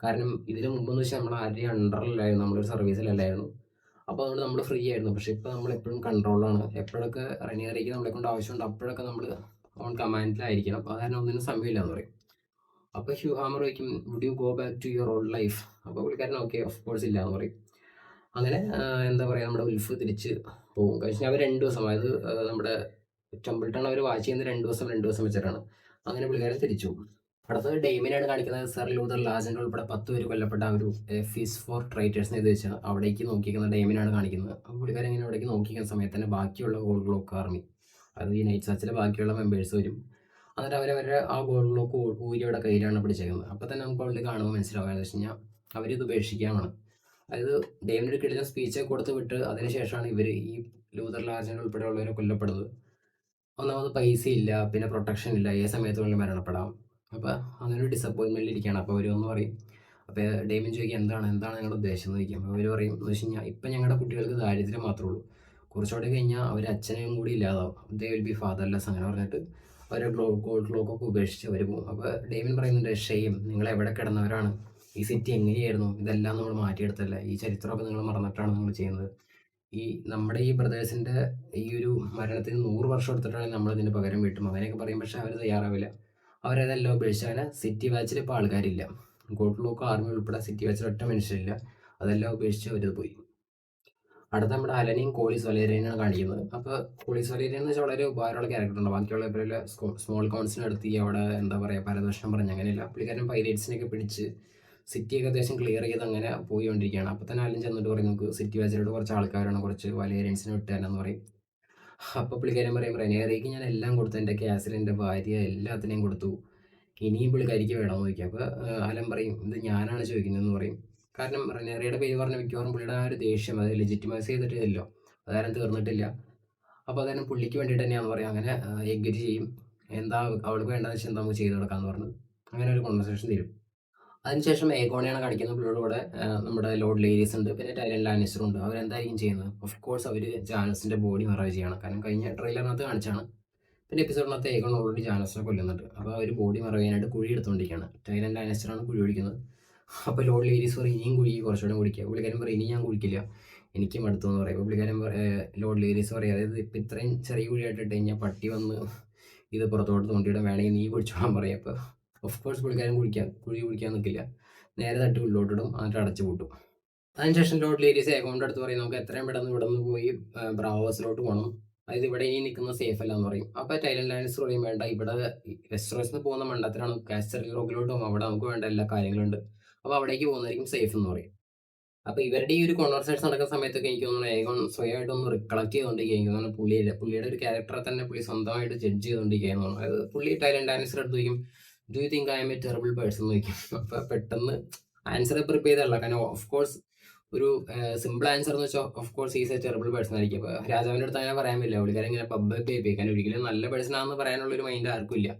കാരണം ഇതിന് മുമ്പെന്ന് വെച്ചാൽ നമ്മൾ ആരുടെയും അണ്ടറിലായിരുന്നു, നമ്മളൊരു സർവീസിലല്ലായിരുന്നു. അപ്പോൾ അതുകൊണ്ട് നമ്മൾ ഫ്രീ ആയിരുന്നു. പക്ഷേ ഇപ്പോൾ നമ്മളെപ്പോഴും കൺട്രോളാണ്. എപ്പോഴൊക്കെ റെനിയറിക്ക് നമ്മളെ കൊണ്ട് ആവശ്യമുണ്ട് അപ്പോഴൊക്കെ നമ്മൾ ഓൺ കമാൻഡിലായിരിക്കണം. അപ്പോൾ കാരണം ഒന്നിനും സമയമില്ല എന്ന് പറയും. അപ്പോൾ ഹ്യൂ ഹാമർ ചോദിക്കും, would you go back to your old life? അപ്പോൾ പുള്ളിക്കാരൻ ഓക്കെ ഓഫ് കോഴ്സ് ഇല്ല എന്ന് പറയും. അങ്ങനെ എന്താ പറയുക, നമ്മുടെ ഉൽഫ് തിരിച്ച് പോകും. കഴിഞ്ഞാൽ അവർ 2 ദിവസം, അതായത് നമ്മുടെ ടെമ്പിൾട്ടൺ അവർ വാച്ച് ചെയ്യുന്നത് 2 ദിവസം വെച്ചിട്ടാണ്. അങ്ങനെ പുള്ളിക്കാരൻ തിരിച്ചു പോകും. അടുത്തത് ഡെയ്മിനെയാണ് കാണിക്കുന്നത്. സർ ലൂതർ ലാജൻഡ് ഉൾപ്പെടെ 10 പേര് കൊല്ലപ്പെട്ട ആ ഒരു ഫീസ് ഫോർ ട്രൈറ്റേഴ്സിനെ ഇത് വെച്ചാൽ അവിടേക്ക് നോക്കിക്കുന്ന ഡെയ്മിനാണ് കാണിക്കുന്നത്. അപ്പോൾ പുള്ളിക്കാരൻ ഇങ്ങനെ അവിടേക്ക് നോക്കിക്കുന്ന സമയത്ത് തന്നെ ബാക്കിയുള്ള ഗോൾഡ് ക്ലോക്ക് ആർമി, അത് ഈ നൈറ്റ് സച്ചിലെ ബാക്കിയുള്ള മെമ്പേഴ്സ് വരും. എന്നിട്ട് അവരവരുടെ ആ ഗോൾഡ് ക്ലോക്ക് ഊരിയുടെ കയ്യിലാണ് പിടിച്ചേക്കുന്നത്. അപ്പോൾ തന്നെ നമുക്ക് ഓൾറെഡി കാണുമ്പോൾ മനസ്സിലാവുക എന്ന് വെച്ച് കഴിഞ്ഞാൽ അവരിത് ഉപേക്ഷിക്കാനാണ്. അതായത് ഡേവിഡ് കിടിലൻ സ്പീച്ചൊക്കെ കൊടുത്ത് വിട്ട് അതിനുശേഷമാണ് ഇവർ ഈ ലൂതർ ലാജൻഡ് ഉൾപ്പെടെയുള്ളവരെ കൊല്ലപ്പെടുന്നത്. ഒന്നാമത് പൈസ ഇല്ല, പിന്നെ പ്രൊട്ടക്ഷൻ ഇല്ല, ഏത് സമയത്ത് വേണമെങ്കിലും മരണപ്പെടാം. അപ്പോൾ അങ്ങനെ ഒരു ഡിസപ്പോയിൻമെൻറ്റിൽ ഇരിക്കുകയാണ്. അപ്പോൾ അവരൊന്ന് പറയും, അപ്പോൾ ഡേവിൻ ചോദിക്കുക എന്താണ് നിങ്ങളുടെ ഉദ്ദേശം എന്ന് ചോദിക്കും. അപ്പോൾ അവർ പറയും എന്ന് വെച്ച് കഴിഞ്ഞാൽ ഇപ്പം ഞങ്ങളുടെ കുട്ടികൾക്ക് ദാരിദ്ര്യം മാത്രമേ ഉള്ളൂ, കുറച്ചുകൂടെ കഴിഞ്ഞാൽ അവർ അച്ഛനെയും കൂടി ഇല്ലാതാവും, ദേ വിൽ ബി ഫാദർലെസ് അങ്ങനെ പറഞ്ഞിട്ട് അവർ ഗോൾഡ് ക്ലോക്കൊക്കെ ഉപേക്ഷിച്ച് അവർ പോകും. അപ്പോൾ ഡേവിൻ പറയുന്നുണ്ട്, ഷെയ്ം, നിങ്ങൾ എവിടെ കിടന്നവരാണ്, ഈ സിറ്റി എങ്ങനെയായിരുന്നു, ഇതെല്ലാം നമ്മൾ മാറ്റിയെടുത്തല്ലേ, ഈ ചരിത്രമൊക്കെ നിങ്ങൾ മറന്നിട്ടാണ് നിങ്ങൾ ചെയ്യുന്നത്. ഈ നമ്മുടെ ഈ ബ്രദേഴ്സിൻ്റെ ഈ ഒരു മരണത്തിന് 100 വർഷം എടുത്തിട്ടാണെങ്കിൽ നമ്മളിതിന് പകരം വീട്ടും അങ്ങനെയൊക്കെ പറയും. പക്ഷേ അവർ തയ്യാറാവില്ല. അവരതെല്ലാം ഉപേക്ഷിച്ച്, അങ്ങനെ സിറ്റി വാച്ചിൽ ഇപ്പോൾ ആൾക്കാരില്ല. ഗോൾഡ് ക്ലോക്ക് ആർമി ഉൾപ്പെടെ സിറ്റി വാച്ചിൽ ഒറ്റ മനുഷ്യരില്ല. അതെല്ലാം ഉപേക്ഷിച്ച് അവരത് പോയി. അടുത്ത നമ്മുടെ അലനെയും കോളിസ് വലേരിയനാണ് കാണിക്കുന്നത്. അപ്പോൾ കോളിസ് വലേരിയൻ എന്ന് വെച്ചാൽ വളരെ ഉപകാരമുള്ള ക്യാരക്ടറുണ്ട്. ബാക്കിയുള്ള പോലെ സ്മോൾ കൗൺസിലിനടുത്ത് അവിടെ എന്താ പറയുക പരദൂഷണം പറഞ്ഞ് അങ്ങനെയല്ല. പുള്ളിക്കാരൻ പൈറേറ്റ്സിനെയൊക്കെ പിടിച്ച് സിറ്റിയൊക്കെ അത്യാവശ്യം ക്ലിയർ ചെയ്ത് അങ്ങനെ പോയിക്കൊണ്ടിരിക്കുകയാണ്. അപ്പോൾ തന്നെ അലൻ ചെന്നിട്ട് പറയും, നമുക്ക് സിറ്റി വാച്ചിലോട്ട് കുറച്ച് ആൾക്കാരാണ്, കുറച്ച് വലേരിയൻസിനെ വിട്ടുതരാമെന്ന് പറയും. അപ്പോൾ പുള്ളിക്കാരൻ പറയും, റെനേറിയക്ക് ഞാൻ എല്ലാം കൊടുത്തു, എൻ്റെ ക്യാസിൽ എൻ്റെ ഭാര്യ എല്ലാത്തിനെയും കൊടുത്തു, ഇനിയും പുള്ളിക്കാരിക്ക് വേണമെന്ന് ചോദിക്കും. അപ്പോൾ അലൻ പറയും, ഇത് ഞാനാണ് ചോദിക്കുന്നതെന്ന് പറയും. കാരണം റെനേറിയുടെ പേര് പറഞ്ഞ മിക്കവാറും പുള്ളിയുടെ ആ ഒരു ദേഷ്യം അത് ലെജിറ്റിമൈസ് ചെയ്തിട്ടില്ലല്ലോ, അതാരും തീർന്നിട്ടില്ല. അപ്പോൾ അതായത് പുള്ളിക്ക് വേണ്ടിയിട്ട് തന്നെയാണെന്ന് പറയും. അങ്ങനെ എഗ്രി ചെയ്യും. എന്താ അവൾക്ക് വേണ്ടതെന്ന് വെച്ചാൽ എന്താ നമുക്ക് ചെയ്ത് കൊടുക്കാമെന്ന് പറഞ്ഞു. അങ്ങനെ ഒരു കോൺവെർസേഷൻ തരും. അതിനുശേഷം ഏഗോണെയാണ് കാണിക്കുന്നത്. പുള്ളിയുടെ കൂടെ നമ്മുടെ ലോർഡ് ലേരീസ് ഉണ്ട്, പിന്നെ ടൈലൻ ലാനിസ്റ്റർ ഉണ്ട്. അവരെന്തായിരിക്കും ചെയ്യുന്നത്? ഓഫ് കോഴ്സ് അവർ ജാനസിൻ്റെ ബോഡി മറവ് ചെയ്യണം. കാരണം കഴിഞ്ഞ ട്രെയിലറിനകത്ത് കാണിച്ചാണ്. പിന്നെ എപ്പിസോഡിനകത്ത് ഏഗോൺ ഓൾറെഡി ജാനസിനെ കൊല്ലുന്നുണ്ട്. അപ്പോൾ അവർ ബോഡി മറവ് ചെയ്യാനായിട്ട് കുഴി എടുത്തുകൊണ്ടിരിക്കുകയാണ്. ടൈലൻ ലാനിസ്റ്ററാണ് കുഴി കുടിക്കുന്നത്. അപ്പോൾ ലോർഡ് ലേരീസ് പറയും, ഇനിയും കുഴി കുറച്ചുകൂടെ കുടിക്കുക. പുള്ളിക്കാരൻ പറയും, ഇനി ഞാൻ കുടിക്കില്ല, എനിക്ക് മടുത്തു എന്ന് പറയും. അപ്പോൾ പുള്ളിക്കാരൻ ലോർഡ് ലേരീസ് പറയും, അതായത് ഇപ്പം ഇത്രയും ചെറിയ കുഴിയായിട്ട് ഇട്ട് കഴിഞ്ഞാൽ പട്ടി വന്ന് ഇത് പുറത്തോട്ട് തോണ്ടിയിടാൻ, വേണമെങ്കിൽ നീ കുടിച്ചോളാൻ പറയും. അപ്പോൾ ഓഫ് കോഴ്സ് പുള്ളിക്കാരൻ കുഴി കുടിക്കാൻ നിൽക്കില്ല, നേരെ തട്ടി ഉള്ളിലോട്ടിടും, എന്നിട്ട് അടച്ചു പൂട്ടും. അതിനുശേഷം ലോർഡ് ലേരീസ് ഏഗോണിൻ്റെ അടുത്ത് പറയും, നമുക്ക് എത്രയും പെട്ടെന്ന് ഇവിടെ നിന്ന് പോയി ബ്രാവേഴ്സിലോട്ട് പോകണം, അതായത് ഇവിടെ ഇനി നിൽക്കുന്നത് സേഫ് അല്ല എന്ന് പറയും. അപ്പോൾ ടൈലൻ ലാനിസ്റ്റർ പറയും, വേണ്ട, ഇവിടെ വെസ്റ്ററോസിൽ നിന്ന് പോകുന്ന മണ്ടത്തിലാണ്, കാസ്റ്റർ റോക്കിലോട്ട് പോകും, അവിടെ നമുക്ക് വേണ്ട എല്ലാ കാര്യങ്ങളുണ്ട്, അപ്പോൾ അവിടേക്ക് പോകുന്നതായിരിക്കും സേഫ് എന്ന് പറയും. അപ്പോൾ ഇവരുടെ ഈ ഒരു കോൺവെർസേഷൻ നടക്കുന്ന സമയത്തൊക്കെ എനിക്ക് തോന്നുന്നു ഏഗോൺ സ്വയമായിട്ടൊന്ന് റിക്കളക്ട് ചെയ്തുകൊണ്ടിരിക്കുകയാണ്. പുള്ളിയുടെ ഒരു ക്യാരക്ടറെ തന്നെ പുള്ളി സ്വന്തമായിട്ട് ജഡ്ജ് ചെയ്തുകൊണ്ടിരിക്കുകയാണ്. അതായത് പുള്ളി ടൈലൻ ലാനിസ്റ്റർ അടുത്ത് ചോദിക്കും, do you think I M A terrible person എന്ന് ചോദിക്കും. അപ്പോൾ പെട്ടെന്ന് ആൻസർ പ്രിപ്പയർ ചെയ്തല്ല, കാരണം ഓഫ് കോഴ്സ് ഒരു സിമ്പിൾ ആൻസർ എന്ന് വെച്ചാൽ of course is A terrible person ആയിരിക്കും. അപ്പോൾ രാജാവിൻ്റെ അടുത്ത് അങ്ങനെ പറയാൻ പറ്റില്ല, പുള്ളിക്കാരൻ ഇങ്ങനെ പബ്ബ് പേപ്പിക്കാൻ, ഒരിക്കലും നല്ല പേഴ്സൺ ആണെന്ന് പറയാനുള്ളൊരു മൈൻഡ് ആർക്കും ഇല്ല.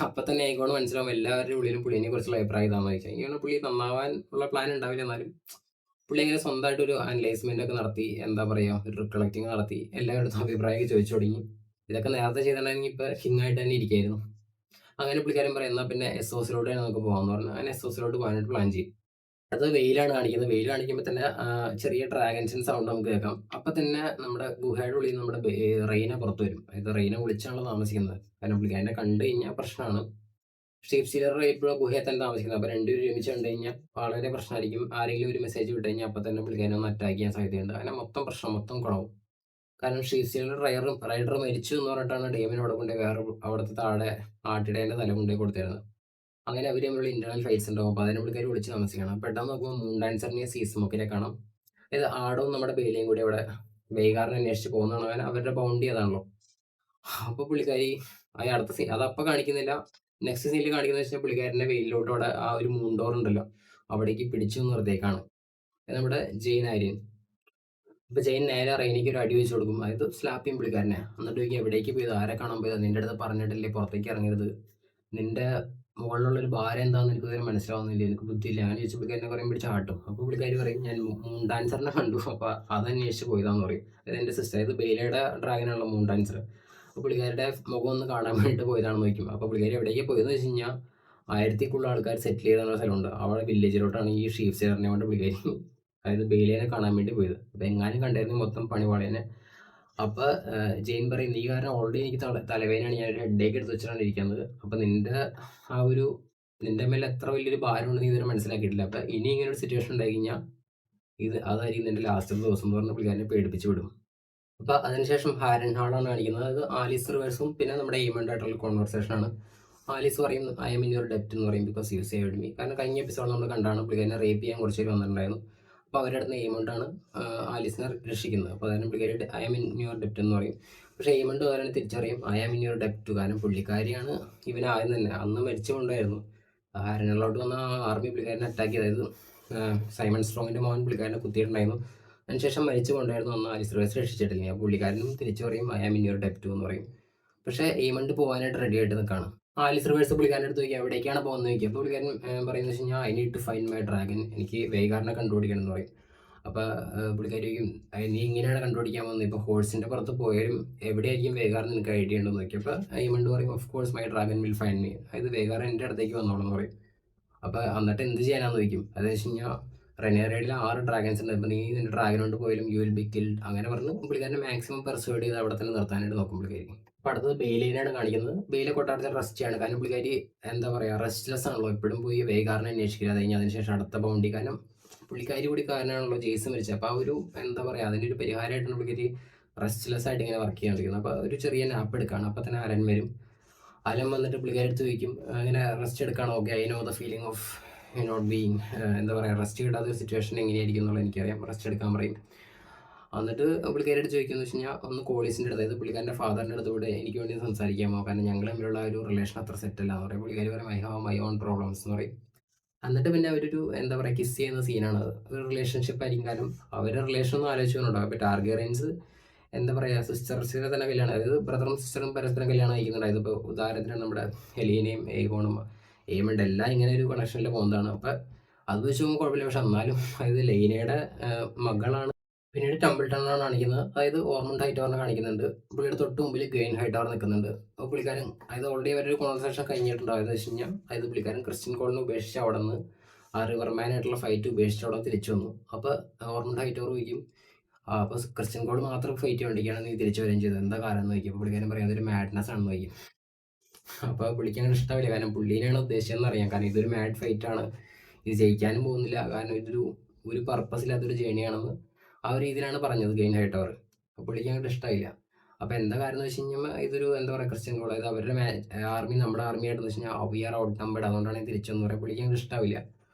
അപ്പം തന്നെ ഏകോണ് മനസ്സിലാവും എല്ലാവരുടെ ഉള്ളിലും പുള്ളിനെ കുറിച്ചുള്ള അഭിപ്രായം ഇതാണെന്ന് വെച്ചാൽ ഇങ്ങനെ പുള്ളി നന്നാവാൻ ഉള്ള പ്ലാൻ ഉണ്ടാവില്ല, എന്നാലും പുള്ളി അങ്ങനെ സ്വന്തമായിട്ടൊരു അനലൈസ്മെൻ്റ് ഒക്കെ നടത്തി, എന്താ പറയുക, ഒരു റിക്കളക്റ്റിംഗ് നടത്തി എല്ലാവരുടെ അഭിപ്രായമൊക്കെ ചോദിച്ചു തുടങ്ങി. ഇതൊക്കെ നേരത്തെ ചെയ്തിട്ടുണ്ടെങ്കിൽ ഇപ്പോൾ ഹിങ്ങായിട്ട് തന്നെ ഇരിക്കുകയായിരുന്നു. അങ്ങനെ പുള്ളിക്കാരൻ പറയും, എന്നാൽ പിന്നെ എസ് ഓസിലോട്ട് നമുക്ക് പോകാമെന്ന് പറഞ്ഞു. അങ്ങനെ എസ് ഓസിലോട്ട് പോകാനായിട്ട് പ്ലാൻ ചെയ്യും. അത് വെയിലാണ് കാണിക്കുന്നത്. വെയിൽ കാണിക്കുമ്പോൾ തന്നെ ചെറിയ ഡ്രാഗൻസിൻ്റെ സൗണ്ട് നമുക്ക് കേൾക്കാം. അപ്പം തന്നെ നമ്മുടെ ഗുഹയുടെ ഉള്ളിൽ നമ്മുടെ റെയിന പുറത്ത് വരും. അതായത് റെയിന വിളിച്ചാണല്ലോ താമസിക്കുന്നത്. കാരണം പുള്ളിക്കാരനെ കണ്ടു കഴിഞ്ഞാൽ പ്രശ്നമാണ്. ഷീപ്പ് സ്റ്റീലർ ഇപ്പോഴും ഗുഹയിൽ തന്നെ താമസിക്കുന്നത്. അപ്പോൾ രണ്ടുപേരും ഒരുമിച്ച് കണ്ടു കഴിഞ്ഞാൽ വളരെ പ്രശ്നമായിരിക്കും. ആരെങ്കിലും ഒരു മെസ്സേജ് വിട്ട് കഴിഞ്ഞാൽ അപ്പം തന്നെ പുള്ളിക്കാരനെ ഒന്ന് അറ്റാക്ക് ചെയ്യാൻ സാധ്യതയുണ്ട്. അങ്ങനെ മൊത്തം പ്രശ്നം, മൊത്തം കുളവും. കാരണം ഷീപ്പ് സ്റ്റീലർ റൈഡർ മരിച്ചു എന്ന് പറഞ്ഞിട്ടാണ് ഡേമിനെ അവിടെ കൊണ്ടുപോയി വേറെ അവിടുത്തെ താഴെ ആട്ടിടേൻ്റെ തല കൊണ്ടുപോയി കൊടുത്തിരുന്നത്. അങ്ങനെ അവർ തമ്മിലുള്ള ഇന്റർണൽ ഫൈറ്റ്സ് ഉണ്ടാവും. അപ്പോൾ അതിനെ പുള്ളിക്കാർ വിളിച്ച് താമസിക്കണം. പെട്ടെന്ന് നോക്കുമ്പോൾ മൂൺ ഡാൻസറിനെയും സീസ്മോക്കിനെ കാണാം. ഇത് ആടവും നമ്മുടെ ബേലിയും കൂടി അവിടെ വൈകാറിനെ അന്വേഷിച്ച് പോകുന്നതാണ്. അങ്ങനെ അവരുടെ ബൗണ്ടി അതാണല്ലോ. അപ്പോൾ പുള്ളിക്കാരി അടുത്ത സീൻ അതപ്പോൾ കാണിക്കുന്നില്ല. നെക്സ്റ്റ് സീനിൽ കാണിക്കുന്നത് വെച്ചാൽ പുള്ളിക്കാരൻ്റെ വെയിലിലോട്ട് അവിടെ ആ ഒരു മൂൺ ഡോർ ഉണ്ടല്ലോ, അവിടേക്ക് പിടിച്ചു നിർത്തിയേക്കാണ് നമ്മുടെ ജെയിൻ ആര്യൻ. അപ്പോൾ ജെയിൻ നേരെ റെയിനിക്ക് ഒരു അടി വെച്ച് കൊടുക്കും. അതായത് സ്ലാപ്പ് ചെയ്യും പുള്ളിക്കാരനെ. എന്നിട്ട് ചോദിക്കും, എവിടേക്ക് പോയത്, ആരെ കാണാൻ പോയത്, നിൻ്റെ അടുത്ത് പറഞ്ഞിട്ടില്ലേ പുറത്തേക്ക് ഇറങ്ങരുത്, നിൻ്റെ മുകളിലുള്ളൊരു ഭാരം എന്താണെന്ന് എനിക്ക് ഇതുവരെ മനസ്സിലാവുന്നില്ല, എനിക്ക് ബുദ്ധിയില്ല. അങ്ങനെ ചോദിച്ചാൽ പുള്ളിക്കാരനെ പറയും പിടിച്ച് ആട്ടും. അപ്പോൾ പുള്ളിക്കാരി പറയും ഞാൻ മൂൺ ഡാൻസറിനെ കണ്ടു, അപ്പോൾ അതന്വേഷിച്ച് പോയതാന്ന് പറയും. അത് എൻ്റെ സിസ്റ്റർ, ഇത് ബെയിലയുടെ ഡ്രാഗനുള്ള മൂൺ ഡാൻസർ. അപ്പോൾ പുള്ളിക്കാരുടെ മുഖം ഒന്ന് കാണാൻ വേണ്ടിയിട്ട് പോയതാണെന്ന് ചോദിക്കും. അപ്പോൾ പുള്ളിക്കാരി എവിടേക്ക് പോയതെന്ന് വെച്ച് കഴിഞ്ഞാൽ 1000 കൂടുതൽ ആൾക്കാർ സെറ്റിൽ ചെയ്ത സ്ഥലമുണ്ട്, അവിടെ വില്ലേജിലോട്ടാണ് ഈ ഷീഫ് സെയറിനെ കൊണ്ട് പുള്ളിക്കാരി അതായത് ബെയിലേനെ കാണാൻ വേണ്ടി പോയത്. അപ്പോൾ എങ്ങാനും കണ്ടായിരുന്നു മൊത്തം പണി പാളേനെ. അപ്പോൾ ജെയിൻ പറയും നീ കാരണം ഓൾറെഡി എനിക്ക് തലവേദനയാണ്, ഞാൻ ഒരു ഹെഡേക്ക് എടുത്ത് വെച്ചിട്ടാണ് ഇരിക്കുന്നത്. അപ്പോൾ നിന്റെ മേലെ എത്ര വലിയൊരു ഭാരമുണ്ട് നീ ഇതുവരെ മനസ്സിലാക്കിയിട്ടില്ല. അപ്പോൾ ഇനി ഇങ്ങനെ ഒരു സിറ്റുവേഷൻ ഉണ്ടായി കഴിഞ്ഞാൽ അതായിരിക്കും നിന്റെ ലാസ്റ്റ് ദിവസം എന്ന് പറഞ്ഞ പുള്ളിക്കാരനെ പേടിപ്പിച്ച് വിടും. അപ്പോൾ അതിനുശേഷം ഹാരൻ ഹാളാണ് കാണിക്കുന്നത്. അത് ആലീസ് റിവേഴ്സും പിന്നെ നമ്മുടെ എയ്മണ്ട് ആയിട്ടുള്ള കോൺവെർസേഷൻ ആണ്. ആലീസ് പറയും ഐ എം ഇൻ യുവർ ഡെപ്റ്റ് എന്ന് പറയും ബിക്കോസ് യു സേവ്ഡ് മീ. കാരണം കഴിഞ്ഞ എപ്പിസോഡ് നമ്മൾ കണ്ടാണ് പുള്ളിക്കാരനെ റേപ്പ് ചെയ്യാൻ കുറച്ച് പേര് വന്നിട്ടുണ്ടായിരുന്നു. അപ്പോൾ അവരുടെ അടുത്ത് എയ്മണ്ടാണ് ആലീസിനെ രക്ഷിക്കുന്നത്. അപ്പോൾ അതിന് പുള്ളിക്കാരി ഐ എം ഇൻ യുവർ ഡെപ്റ്റ് എന്ന് പറയും. പക്ഷേ എയ്മണ്ട് അതിനെ തിരിച്ചറിയും ഐ ആം ഇൻ യുവർ ഡെപ്റ്റ്. കാരണം പുള്ളിക്കാരിയാണ് ഇവനാദ്യം തന്നെ അന്ന് മരിച്ചുകൊണ്ടായിരുന്നു ഹാരനിലോട്ട് വന്ന ആർമി പുള്ളിക്കാരനെ അറ്റാക്ക് ചെയ്ത്, അതായത് സൈമൺ സ്ട്രോങ്ങിൻ്റെ മോൻ പുള്ളിക്കാരനെ കുത്തിയിട്ടുണ്ടായിരുന്നു. അതിനുശേഷം മരിച്ചു കൊണ്ടായിരുന്നു അന്ന് ആലിസ് റിവേഴ്സ് രക്ഷിച്ചിട്ടില്ല. പുള്ളിക്കാരനും തിരിച്ചു പറയും ഐ ആം ഇൻ യുവർ ഡെപ്റ്റ് എന്ന് പറയും. പക്ഷേ എയ്മണ്ട് പോകാനായിട്ട് റെഡി ആയിട്ട് നിൽക്കുകയാണ്. ആലിസ് റിവേഴ്സ് പുള്ളിക്കാരൻ്റെ അടുത്ത് ചോദിക്കുക എവിടേക്കാണ് പോകുന്നത് ചോദിക്കുക. അപ്പോൾ പുള്ളിക്കാരൻ പറയുന്നത് വെച്ച് കഴിഞ്ഞാൽ I need to find my dragon, എനിക്ക് വേഗാറിനെ കണ്ടുപിടിക്കണം എന്ന് പറയും. അപ്പോൾ പുള്ളിക്കാരി ചോദിക്കും നീ ഇങ്ങനെയാണ് കണ്ടുപിടിക്കാൻ പോകുന്നത്, ഇപ്പോൾ ഹോഴ്സിൻ്റെ പുറത്ത് പോയാലും എവിടെയായിരിക്കും വേഗാറിന് നിനക്ക് ഐഡിയ ഉണ്ടെന്ന് നോക്കി. അപ്പോൾ എയ്മണ്ട് പറയും of course my dragon will find me, അതായത് വേഗാർ എൻ്റെ അടുത്തേക്ക് വന്നോളൂ എന്ന് പറയും. അപ്പോൾ എന്നിട്ട് എന്ത് ചെയ്യാനാന്ന് ചോദിക്കും. അതെന്ന് വെച്ച് കഴിഞ്ഞാൽ റെനേറയിൽ 6 ഡ്രാഗൻസ് ഉണ്ട്, അപ്പോൾ നീ നിന്റെ ഡ്രാഗൻ കൊണ്ട് പോയാലും യു വിൽ ബി കിൽഡ്. അങ്ങനെ പറഞ്ഞ് പുള്ളിക്കാരനെ മാക്സിമം പെർസുവേഡ് ചെയ്ത് അവിടെ തന്നെ നിർത്താനായിട്ട് നോക്കും പുള്ളിക്കാരി. അപ്പോൾ അടുത്തത് ബെയിലിനെയാണ് കാണിക്കുന്നത്. ബെയിലെ കൊട്ടാരത്തിൽ റെസ്റ്റ് ചെയ്യാണ്. കാരണം പുള്ളിക്കാരി എന്താ പറയുക റെസ്റ്റ്ലെസ് ആണല്ലോ, എപ്പോഴും പോയി വേഗാറിനെ അന്വേഷിക്കില്ല. അത് കഴിഞ്ഞാൽ അതിനുശേഷം അടുത്ത ബൗണ്ടി. കാരണം പുള്ളിക്കാരി കൂടി കാരനാണല്ലോ ജെയ്സ് മരിച്ചത്. അപ്പോൾ ആ ഒരു എന്താ പറയുക അതിൻ്റെ ഒരു പരിഹാരമായിട്ടാണ് പുള്ളിക്കാരി റെസ്റ്റ്ലെസ് ആയിട്ട് ഇങ്ങനെ വർക്ക് ചെയ്യാണ്ടിരിക്കുന്നത്. അപ്പോൾ ഒരു ചെറിയ നാപ്പ് എടുക്കുകയാണ്. അപ്പോൾ തന്നെ അരൻ വരും. അലൻ വന്നിട്ട് പുള്ളിക്കാരി അടുത്ത് ചോദിക്കും അങ്ങനെ റെസ്റ്റ് എടുക്കുകയാണോ. Okay I know the feeling of not being എന്താ പറയുക റെസ്റ്റ് കിട്ടാത്ത ഒരു സിറ്റുവേഷൻ എങ്ങനെയായിരിക്കും എന്നുള്ളത് എനിക്കറിയാം, റെസ്റ്റ് എടുക്കാൻ പറയും. എന്നിട്ട് പുള്ളിക്കാരി അടുത്ത് ചോദിക്കുന്നത് വെച്ച് കഴിഞ്ഞാൽ ഒന്ന് കോളീസിൻ്റെ അടുത്ത്, അതായത് പുള്ളിക്കാരൻ്റെ ഫാദറിൻ്റെ അടുത്ത് കൂടെ എനിക്ക് വേണ്ടി സംസാരിക്കാമോ, കാരണം ഞങ്ങൾ തമ്മിലുള്ള ഒരു റിലേഷൻ അത്ര സെറ്റ് അല്ല എന്ന് പറയും. പുള്ളിക്കാരി പറയും I have my own problems എന്ന് പറയും. എന്നിട്ട് പിന്നെ അവരൊരു എന്താ പറയുക കിസ് ചെയ്യുന്ന സീനാണ്. ഒരു റിലേഷൻഷിപ്പ് ആയിരിക്കും. കാരണം അവരുടെ റിലേഷൻ ഒന്നും ആലോചിച്ചുകൊണ്ടുണ്ടാവും. ഇപ്പോൾ ടാർഗറിയൻസ് എന്താ പറയുക സിസ്റ്റേഴ്സിനെ തന്നെ കല്യാണം, അതായത് ബ്രദറും സിസ്റ്ററും പരസ്പരം കല്യാണം അയക്കുന്നുണ്ടായത്. ഇപ്പോൾ ഉദാഹരണത്തിന് നമ്മുടെ ഹെലീനയും ഏഗോണും എയ്മണ്ട് എല്ലാം ഇങ്ങനെ ഒരു കണക്ഷനിൽ പോകുന്നതാണ്. അപ്പോൾ അത് വെച്ച് നോക്കുമ്പോൾ കുഴപ്പമില്ല. പക്ഷെ എന്നാലും അതായത് ലെയ്നയുടെ മകളാണ്. പിന്നീട് ടംബിൾട്ടണാണ് കാണിക്കുന്നത്, അതായത് ഓർമണ്ട് ഹൈറ്റവറിനെ കാണിക്കുന്നുണ്ട്. പുള്ളിയുടെ തൊട്ട് മുമ്പിൽ ഗെയിൻ ഹൈറ്റവർ നിൽക്കുന്നുണ്ട്. അപ്പോൾ പുള്ളിക്കാരൻ അതായത് ഓൾറെഡി അവരൊരു കോൺവെർസേഷൻ കഴിഞ്ഞിട്ടുണ്ടോ അതെന്ന് വെച്ച് കഴിഞ്ഞാൽ അതായത് പുള്ളിക്കാരൻ ക്രിസ്ത്യൻ കോളിനെ ഉപേക്ഷിച്ച് അവിടെ നിന്ന് ആ റിവർമാൻ ആയിട്ടുള്ള ഫൈറ്റ് ഉപേക്ഷിച്ച് അവിടെ തിരിച്ചു വന്നു. അപ്പോൾ ഓർമണ്ട് ഹൈറ്റവർ ചോദിക്കും അപ്പോൾ ക്രിസ്ത്യൻ കോൾ മാത്രം ഫൈറ്റ് വേണ്ടിയിട്ടാണ് നീ തിരിച്ചു വരികയും ചെയ്തത്, എന്താ കാരണം എന്ന് ചോദിക്കും. അപ്പോൾ പുള്ളിക്കാരൻ പറയാം അതൊരു മാഡ്നെസ് ആണെന്ന് ചോദിക്കും. അപ്പോൾ പുള്ളിക്ക് അങ്ങനെ ഇഷ്ടമില്ല, കാരണം പുള്ളീനെയാണ് ഉദ്ദേശിച്ചതെന്ന് അറിയാം. കാരണം ഇതൊരു മാഡ് ഫൈറ്റാണ്, ഇത് ജയിക്കാനും പോകുന്നില്ല, കാരണം ഒരു പർപ്പസ് ഇല്ലാത്തൊരു ജേണിയാണെന്ന് ആ ഒരു രീതിയിലാണ് പറഞ്ഞത് ഗെയിൻ ഹൈറ്റവർ. അപ്പോൾ പുള്ളിക്ക് അങ്ങോട്ട് ഇഷ്ടമായില്ല. അപ്പോൾ എന്താ കാരണം എന്ന് വെച്ച് കഴിഞ്ഞാൽ ഇതൊരു എന്താ പറയുക ക്രിസ്ത്യൻ കോൾ, അതായത് അവരുടെ ആർമി നമ്മുടെ ആർമി ആയിട്ടെന്ന് വെച്ച് കഴിഞ്ഞാൽ വി ആർ ഔട്ട് നമ്പേഡ്, അതുകൊണ്ടാണ് തിരിച്ചെന്ന് പറയാം. പുള്ളിക്ക് അങ്ങോട്ട് ഇഷ്ടമാവില്ല.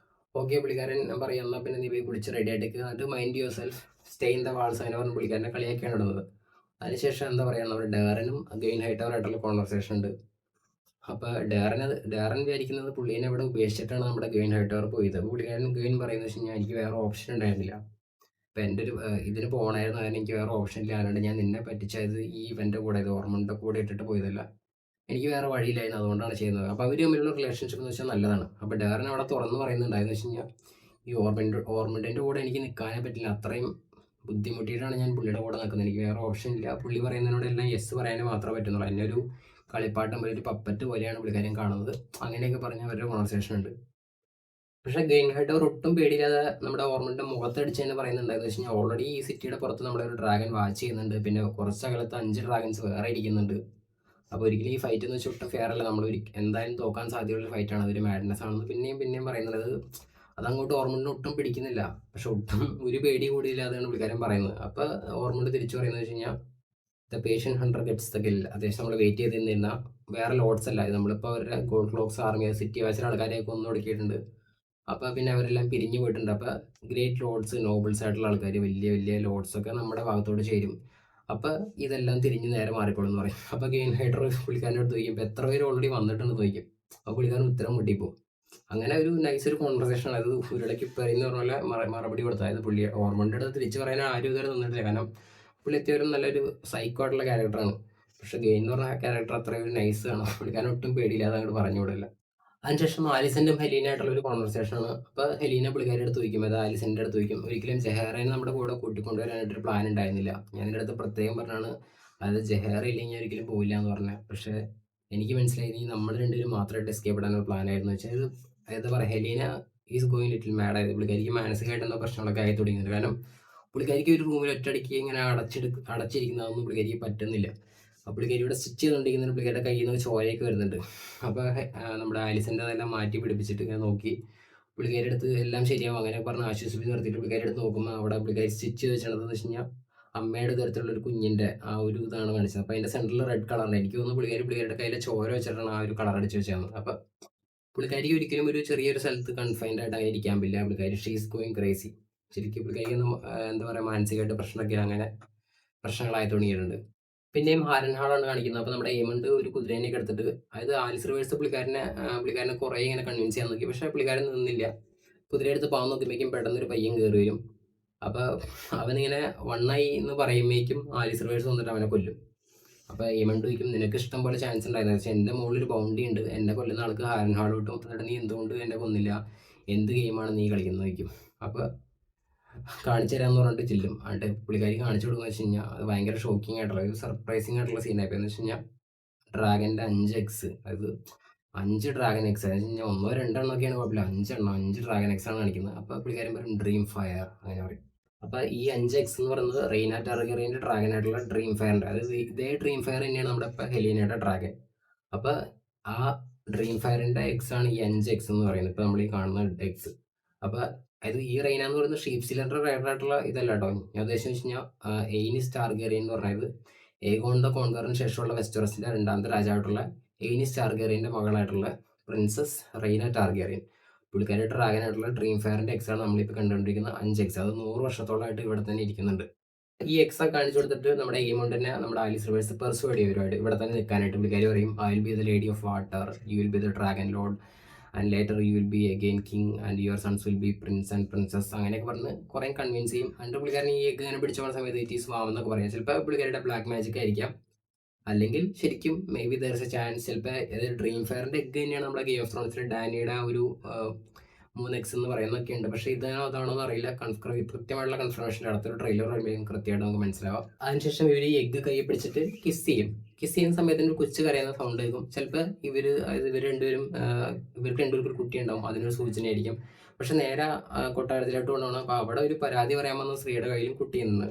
ഓക്കെ പുള്ളിക്കാരൻ പറയാം എന്നാൽ പിന്നെ നീ പോയി കുളിച്ച് റെഡി ആയിട്ടേക്ക്, എന്നിട്ട് mind yourself stay in the walls അങ്ങനെ പറഞ്ഞ് പുള്ളിക്കാരനെ കളിയാക്കിയാണ് ഇടുന്നത്. അതിനുശേഷം എന്താ പറയുക നമ്മുടെ ഡേറനും ഗെയിൻ ഹൈറ്റവറായിട്ടുള്ള കോൺവെർസേഷൻ ഉണ്ട്. അപ്പോൾ ഡേറൻ വിചാരിക്കുന്നത് പുള്ളീനെ ഇവിടെ ഉപേക്ഷിച്ചിട്ടാണ് നമ്മുടെ ഗെയിൻ ഹൈറ്റവർ പോയത്. അപ്പോൾ പുള്ളിക്കാരൻ ഗെയിൻ പറയുന്നത് വെച്ച് കഴിഞ്ഞാൽ എനിക്ക് വേറെ ഓപ്ഷൻ ഉണ്ടായിരുന്നില്ല, അപ്പോൾ എൻ്റെ ഒരു ഇതിന് പോകണമായിരുന്നു, അതിന് എനിക്ക് വേറെ ഓപ്ഷൻ ഇല്ല, അതുകൊണ്ട് ഞാൻ നിന്നെ പറ്റിച്ചത് ഈ ഇവൻ്റെ കൂടെ ഇത് ഓർമ്മൻ്റെ കൂടെ ഇട്ടിട്ട് പോയതല്ല, എനിക്ക് വേറെ വഴിയില്ലായിരുന്നു, അതുകൊണ്ടാണ് ചെയ്യുന്നത്. അപ്പോൾ അവർ തമ്മിലുള്ള റിലേഷൻഷിപ്പ് എന്ന് വെച്ചാൽ നല്ലതാണ്. അപ്പോൾ ഡേറൻ അവിടെ തുറന്ന് പറയുന്നുണ്ടായെന്ന് വെച്ച് കഴിഞ്ഞാൽ ഈ ഓർമ്മൻ്റെ കൂടെ എനിക്ക് നിൽക്കാനേ പറ്റില്ല, അത്രയും ബുദ്ധിമുട്ടിയിട്ടാണ് ഞാൻ പുള്ളിയുടെ കൂടെ നിൽക്കുന്നത്, എനിക്ക് വേറെ ഓപ്ഷൻ ഇല്ല. പുള്ളി പറയുന്നതിനോടെല്ലാം യെസ് പറയാനേ മാത്രമേ പറ്റുന്നുള്ളൂ, എന്നെ ഒരു കളിപ്പാട്ടം പോലെ ഒരു പപ്പറ്റ് പോലെയാണ് പുള്ളിക്കാരൻ കാണുന്നത്. അങ്ങനെയൊക്കെ പറഞ്ഞ അവരുടെ കോൺവെർസേഷൻ ഉണ്ട്. പക്ഷേ ഗെയിൻ ഹൈറ്റവർ ഒട്ടും പേടിയില്ലാതെ നമ്മുടെ ഓർമ്മൻ്റെ മുഖത്തടിച്ച് തന്നെ പറയുന്നുണ്ടായെന്ന് വെച്ച് കഴിഞ്ഞാൽ ഓൾറെഡി ഈ സിറ്റിയുടെ പുറത്ത് നമ്മളൊരു ഡ്രാഗൻ വാച്ച് ചെയ്യുന്നുണ്ട്, പിന്നെ കുറച്ച് അകലത്ത് 5 ഡ്രാഗൻസ് വേറെ ഇരിക്കുന്നുണ്ട്. അപ്പോൾ ഒരിക്കലും ഈ ഫൈറ്റ് എന്ന് വെച്ചാൽ ഒട്ടും ഫെയർ അല്ല, നമ്മൾ എന്തായാലും തോക്കാൻ സാധ്യതയുള്ള ഫൈറ്റാണ്, അതൊരു മാഡ്നെസ് ആണെന്ന് പിന്നെയും പറയുന്നത്. അതങ്ങോട്ട് ഓർമ്മണ്ടിന് ഒട്ടും പിടിക്കുന്നില്ല, പക്ഷെ ഒട്ടും ഒരു പേടി കൂടിയില്ലാതെയാണ് പുള്ളിക്കാരൻ പറയുന്നത്. അപ്പോൾ ഓർമ്മണ്ട് തിരിച്ചു പറയുന്നത് വെച്ച് കഴിഞ്ഞാൽ the patient hunter gets the kill, അത്യാവശ്യം നമ്മൾ വെയിറ്റ് ചെയ്ത് നിന്ന വേറെ ലോഡ്സ് അല്ല, നമ്മളിപ്പോൾ അവരുടെ ഗോൾഡ് ക്ലോക്സ് ആർമി സിറ്റി വാച്ചിലെ ആൾക്കാരെയൊക്കെ ഒന്നും ഒടുക്കിയിട്ടുണ്ട്. അപ്പോൾ പിന്നെ അവരെല്ലാം പിരിഞ്ഞു പോയിട്ടുണ്ട്. അപ്പോൾ ഗ്രേറ്റ് ലോഡ്സ് നോബിൾസ് ആയിട്ടുള്ള ആൾക്കാർ വലിയ വലിയ ലോഡ്സൊക്കെ നമ്മുടെ ഭാഗത്തോട് ചേരും. അപ്പോൾ ഇതെല്ലാം തിരിഞ്ഞ് നേരെ മാറിക്കോളും എന്ന് പറയും. അപ്പോൾ ഗെയിൻ ഹൈറ്റർ പുള്ളിക്കാരൻ്റെ അടുത്ത് ചോദിക്കും എത്ര പേര് ഓൾറെഡി വന്നിട്ടുണ്ട് ചോദിക്കും. അപ്പോൾ പുള്ളിക്കാരൻ ഉത്തരം മുട്ടിപ്പോവും. അങ്ങനെ ഒരു നൈസ് ഒരു കോൺവെർസേഷൻ, അതായത് ഉരുളയ്ക്ക് പറയുന്ന പറഞ്ഞ മറുപടി കൊടുത്തു. അതായത് പുള്ളി ഓർമ്മൻ്റെ അടുത്ത് തിരിച്ച് പറയാൻ ആരും ഇതുവരെ നിന്നിട്ടില്ല, കാരണം പുള്ളി അത്യാവശ്യം നല്ലൊരു സൈക്കോ ആയിട്ടുള്ള ക്യാരക്ടറാണ്. പക്ഷേ ഗെയിൻ എന്ന് പറഞ്ഞ ക്യാരക്ടർ അത്രയും ഒരു നൈസ് ആണ്, പുള്ളിക്കാരൻ ഒട്ടും പേടിയില്ലാതെ അങ്ങോട്ട് പറഞ്ഞു വിടില്ല. അതിനുശേഷം ആലിസന്റെയും ഹെലീനായിട്ടുള്ള ഒരു കോൺവെർസേഷനാണ്. അപ്പോൾ ഹെലീന പുള്ളിക്കാരിയുടെ അടുത്ത് ചോദിക്കും, അത് ആലിസന്റെ അടുത്ത് ചോദിക്കും, ഒരിക്കലും ജെഹേറയെ നമ്മുടെ കൂടെ കൂട്ടിക്കൊണ്ടുവരാനായിട്ടൊരു പ്ലാൻ ഉണ്ടായിരുന്നില്ല. ഞാൻ എൻ്റെ അടുത്ത് പ്രത്യേകം പറഞ്ഞാണ് അത് ജെഹേറ ഇല്ലെങ്കിൽ ഞാൻ ഒരിക്കലും പോയില്ല എന്ന് പറഞ്ഞത്. പക്ഷേ എനിക്ക് മനസ്സിലായി നീ നമ്മൾ രണ്ടുപേരും മാത്രമായിട്ട് എസ്കേപ്പ് ഇടാനുള്ള പ്ലാൻ ആയിരുന്നു വെച്ചാൽ ഇത് എന്താ പറയുക, Helena is going little mad ആയത്. പുള്ളിക്കാരിക്ക് മാനസികമായിട്ട് എന്തോ പ്രശ്നങ്ങളൊക്കെ ആയി തുടങ്ങിയത്. കാരണം പുള്ളിക്കാരിക്ക് ഒരു റൂമിൽ ഒറ്റയടിക്ക് ഇങ്ങനെ അടച്ചിരിക്കുന്നതൊന്നും പുള്ളിക്കാരിക്ക് പറ്റുന്നില്ല. അപ്പോൾ പുള്ളിക്കാരി ഇവിടെ സ്റ്റിച്ച് ചെയ്തുകൊണ്ടിരിക്കുന്ന പുള്ളിക്കാരുടെ കയ്യിൽ നിന്ന് ചോരയൊക്കെ വരുന്നുണ്ട്. അപ്പോൾ നമ്മുടെ ആലിസൻ്റെ അതെല്ലാം മാറ്റി പിടിപ്പിച്ചിട്ട് ഇങ്ങനെ നോക്കി പുള്ളിക്കാരി അടുത്ത് എല്ലാം ശരിയാവും അങ്ങനെ പറഞ്ഞ് ആശ്വസിപ്പിച്ച് നിർത്തിയിട്ട് പുള്ളിക്കാരി അടുത്ത് നോക്കുമ്പോൾ അവിടെ പുള്ളിക്കാരി സ്റ്റിച്ച് ചെയ്ത് വെച്ചിട്ടുണ്ടെന്ന് വെച്ച് കഴിഞ്ഞാൽ അമ്മയുടെ തരത്തിലുള്ള ഒരു കുഞ്ഞിൻ്റെ ആ ഒരു ഇതാണ് കാണിച്ചത്. അപ്പോൾ അതിൻ്റെ സെൻറ്ററിൽ റെഡ് കളറിൽ എനിക്ക് തോന്നുന്നു പുള്ളിക്കാരിയുടെ കയ്യിലെ ചോര വെച്ചിട്ടാണ് ആ ഒരു കളർ അടിച്ച് വെച്ചത്. അപ്പോൾ പുള്ളിക്കാരിക്ക് ഒരിക്കലും ഒരു ചെറിയൊരു സ്ഥലത്ത് കൺഫൈൻഡ് ആയിട്ട് അങ്ങനെ ഇരിക്കാൻ പറ്റില്ല. പുള്ളിക്കാരി ഷീസ് ഗോയിങ് ക്രേസി. ശരിക്കും പുള്ളിക്കാരിക്ക് എന്താ പറയുക, മാനസികമായിട്ട് പ്രശ്നമൊക്കെ അങ്ങനെ പ്രശ്നങ്ങളായി തുടങ്ങിയിട്ടുണ്ട്. പിന്നെയും ഹാരൻഹാളാണ് കാണിക്കുന്നത്. അപ്പോൾ നമ്മുടെ എയ്മണ്ട് ഒരു കുതിരേനെയൊക്കെ എടുത്തിട്ട്, അതായത് ആലിസ് റിവേഴ്സ് പുള്ളിക്കാരനെ കുറേ ഇങ്ങനെ കൺവിൻസ് ചെയ്യാൻ നോക്കി. പക്ഷേ പുള്ളിക്കാരൻ നിന്നില്ല. കുതിര എടുത്ത് പോകാൻ നോക്കുമ്പോഴേക്കും പെട്ടെന്ന് ഒരു പയ്യൻ കയറി വരും. അപ്പോൾ അവനിങ്ങനെ വണ്ണായി എന്ന് പറയുമ്പോഴേക്കും ആലിസ് റിവേഴ്സ് വന്നിട്ട് അവനെ കൊല്ലും. അപ്പോൾ എയ്മണ്ട് ചോദിക്കും, നിനക്ക് ഇഷ്ടം പോലെ ചാൻസ് ഉണ്ടായിരുന്നു, പക്ഷേ എൻ്റെ മുകളിൽ ഒരു ബൗണ്ടി ഉണ്ട്, എന്നെ കൊല്ലുന്ന ആൾക്ക് ഹാരൻഹാൾ കിട്ടും, എന്നിട്ട് നീ എന്തുകൊണ്ട് എന്നെ കൊന്നില്ല, എന്ത് ഗെയിമാണ് നീ കളിക്കുന്നത് ചോദിക്കും. അപ്പോൾ കാണിച്ചു തരാമെന്ന് പറഞ്ഞിട്ട് ചെല്ലും. എന്നിട്ട് പുള്ളിക്കാരി കാണിച്ചു കൊടുക്കുക വെച്ച് കഴിഞ്ഞാൽ അത് ഭയങ്കര ഷോക്കിംഗ് ആയിട്ടുള്ള ഒരു സർപ്രൈസിങ് ആയിട്ടുള്ള സീനായിപ്പോൾ എന്ന് വെച്ച് കഴിഞ്ഞാൽ ഡ്രാഗൻ്റെ 5x, അതായത് 5 ഡ്രാഗൺ എക്സ്, എന്ന് വെച്ച് കഴിഞ്ഞാൽ 1 2 എണ്ണമൊക്കെയാണ് കുഴപ്പമില്ല, 5 ഡ്രാഗൺ എക്സ് ആണ് കാണിക്കുന്നത്. അപ്പോൾ പുള്ളിക്കാരൻ പറയും ഡ്രീം ഫയർ അങ്ങനെ പറയും. അപ്പോൾ ഈ 5x എന്ന് പറയുന്നത് റെയ്ന ടാർഗറിയൻ്റെ ഡ്രാഗൺ ആയിട്ടുള്ള ഡ്രീം ഫയറിൻ്റെ, അതായത് ഇതേ ഡ്രീം ഫയർ തന്നെയാണ് നമ്മുടെ ഇപ്പോൾ ഹെലീനയുടെ ഡ്രാഗൺ. അപ്പോൾ ആ ഡ്രീം ഫയറിൻ്റെ എക്സ് ആണ് ഈ 5x എന്ന് പറയുന്നത്, ഇപ്പോൾ നമ്മൾ ഈ കാണുന്ന എക്സ്. അപ്പോൾ അത് ഈ റെയ്ന എന്ന് പറയുന്നത് ഷീപ്പ് സിലിണ്ടർ ആയിട്ടുള്ള ഇതല്ല കേട്ടോ. ഞാൻ ഉദ്ദേശിച്ച് വെച്ച് കഴിഞ്ഞാൽ എയ്നിസ് ടാർഗറിയൻ എന്ന് പറയുന്നത് ഏഗോൺ ദ കോൺഗറിന് ശേഷമുള്ള വെസ്റ്ററസിൻ്റെ 2ാമത്തെ രാജാവായിട്ടുള്ള എയ്നിസ് ടാർഗറിയൻ്റെ മകളായിട്ടുള്ള പ്രിൻസസ് റെയ്ന ടാർഗറിയൻ. പുള്ളിക്കാരുടെ ഡ്രാഗനായിട്ടുള്ള ഡ്രീം ഫയറിൻ്റെ എക്സാണ് നമ്മളിപ്പോൾ കണ്ടുകൊണ്ടിരിക്കുന്ന 5x. അത് 100 വർഷത്തോളമായിട്ട് ഇവിടെ തന്നെ ഇരിക്കുന്നുണ്ട്. ഈ എക്സൊക്കെ കാണിച്ചു കൊടുത്തിട്ട് നമ്മുടെ എയ്മൗണ്ടിനെ നമ്മുടെ ആലിസ് റിവേഴ്സ് പെർസുവേഡ് ചെയ്യുമായിട്ട് ഇവിടെ തന്നെ നിൽക്കാനായിട്ട് പുള്ളിക്കാരി പറയും, I will be the lady of water, you will be the dragon load, and later you will be again king and your sons will be Prince and princess, അങ്ങനെയൊക്കെ പറഞ്ഞ് കുറേ കൺവിൻസ് ചെയ്യും. അതിൻ്റെ പുള്ളിക്കാരൻ ഈ എഗ് ഇങ്ങനെ പിടിച്ചു പോകുന്ന സമയത്ത് ഇറ്റ് ഈസ് വാം എന്നൊക്കെ പറയാം. ചിലപ്പോൾ പുള്ളിക്കാരുടെ ബ്ലാക്ക് മാജിക് ആയിരിക്കാം, അല്ലെങ്കിൽ ശരിക്കും may be there is A chance ചിലപ്പോൾ ഡ്രീം ഫയറിൻ്റെ എഗ് തന്നെയാണ് നമ്മുടെ ഗെയിം ഓഫ് ത്രോൺസിൽ ഡാനിയുടെ ആ ഒരു 3x എന്ന് പറയുന്നതൊക്കെ ഉണ്ട്. പക്ഷേ ഇതാണോ അതാണോ എന്ന് അറിയില്ല. കൃത്യമായിട്ടുള്ള കൺഫർമേഷൻ അടുത്തൊരു ട്രെയിലർ വരുമ്പോൾ കൃത്യമായിട്ട് നമുക്ക് മനസ്സിലാവാം. അതിനുശേഷം ഇവർ ഈ എഗ്ഗ് കൈ പിടിച്ചിട്ട് കിസ് ചെയ്യും. കിസ് ചെയ്യുന്ന സമയത്ത് ഒരു കൊച്ചു കരയുന്ന സൗണ്ട് ആയിരിക്കും. ചിലപ്പോൾ ഇവർ രണ്ടുപേരും ഇവർക്ക് രണ്ടുപേർക്കും ഒരു കുട്ടി ഉണ്ടാവും, അതിനൊരു സൂചനയായിരിക്കും. പക്ഷെ നേരെ കൊട്ടാരത്തിലോട്ട് കൊണ്ടുപോകണം. അപ്പോൾ അവിടെ ഒരു പരാതി പറയാൻ വന്ന സ്ത്രീയുടെ കയ്യിലും കുട്ടി നിന്ന്,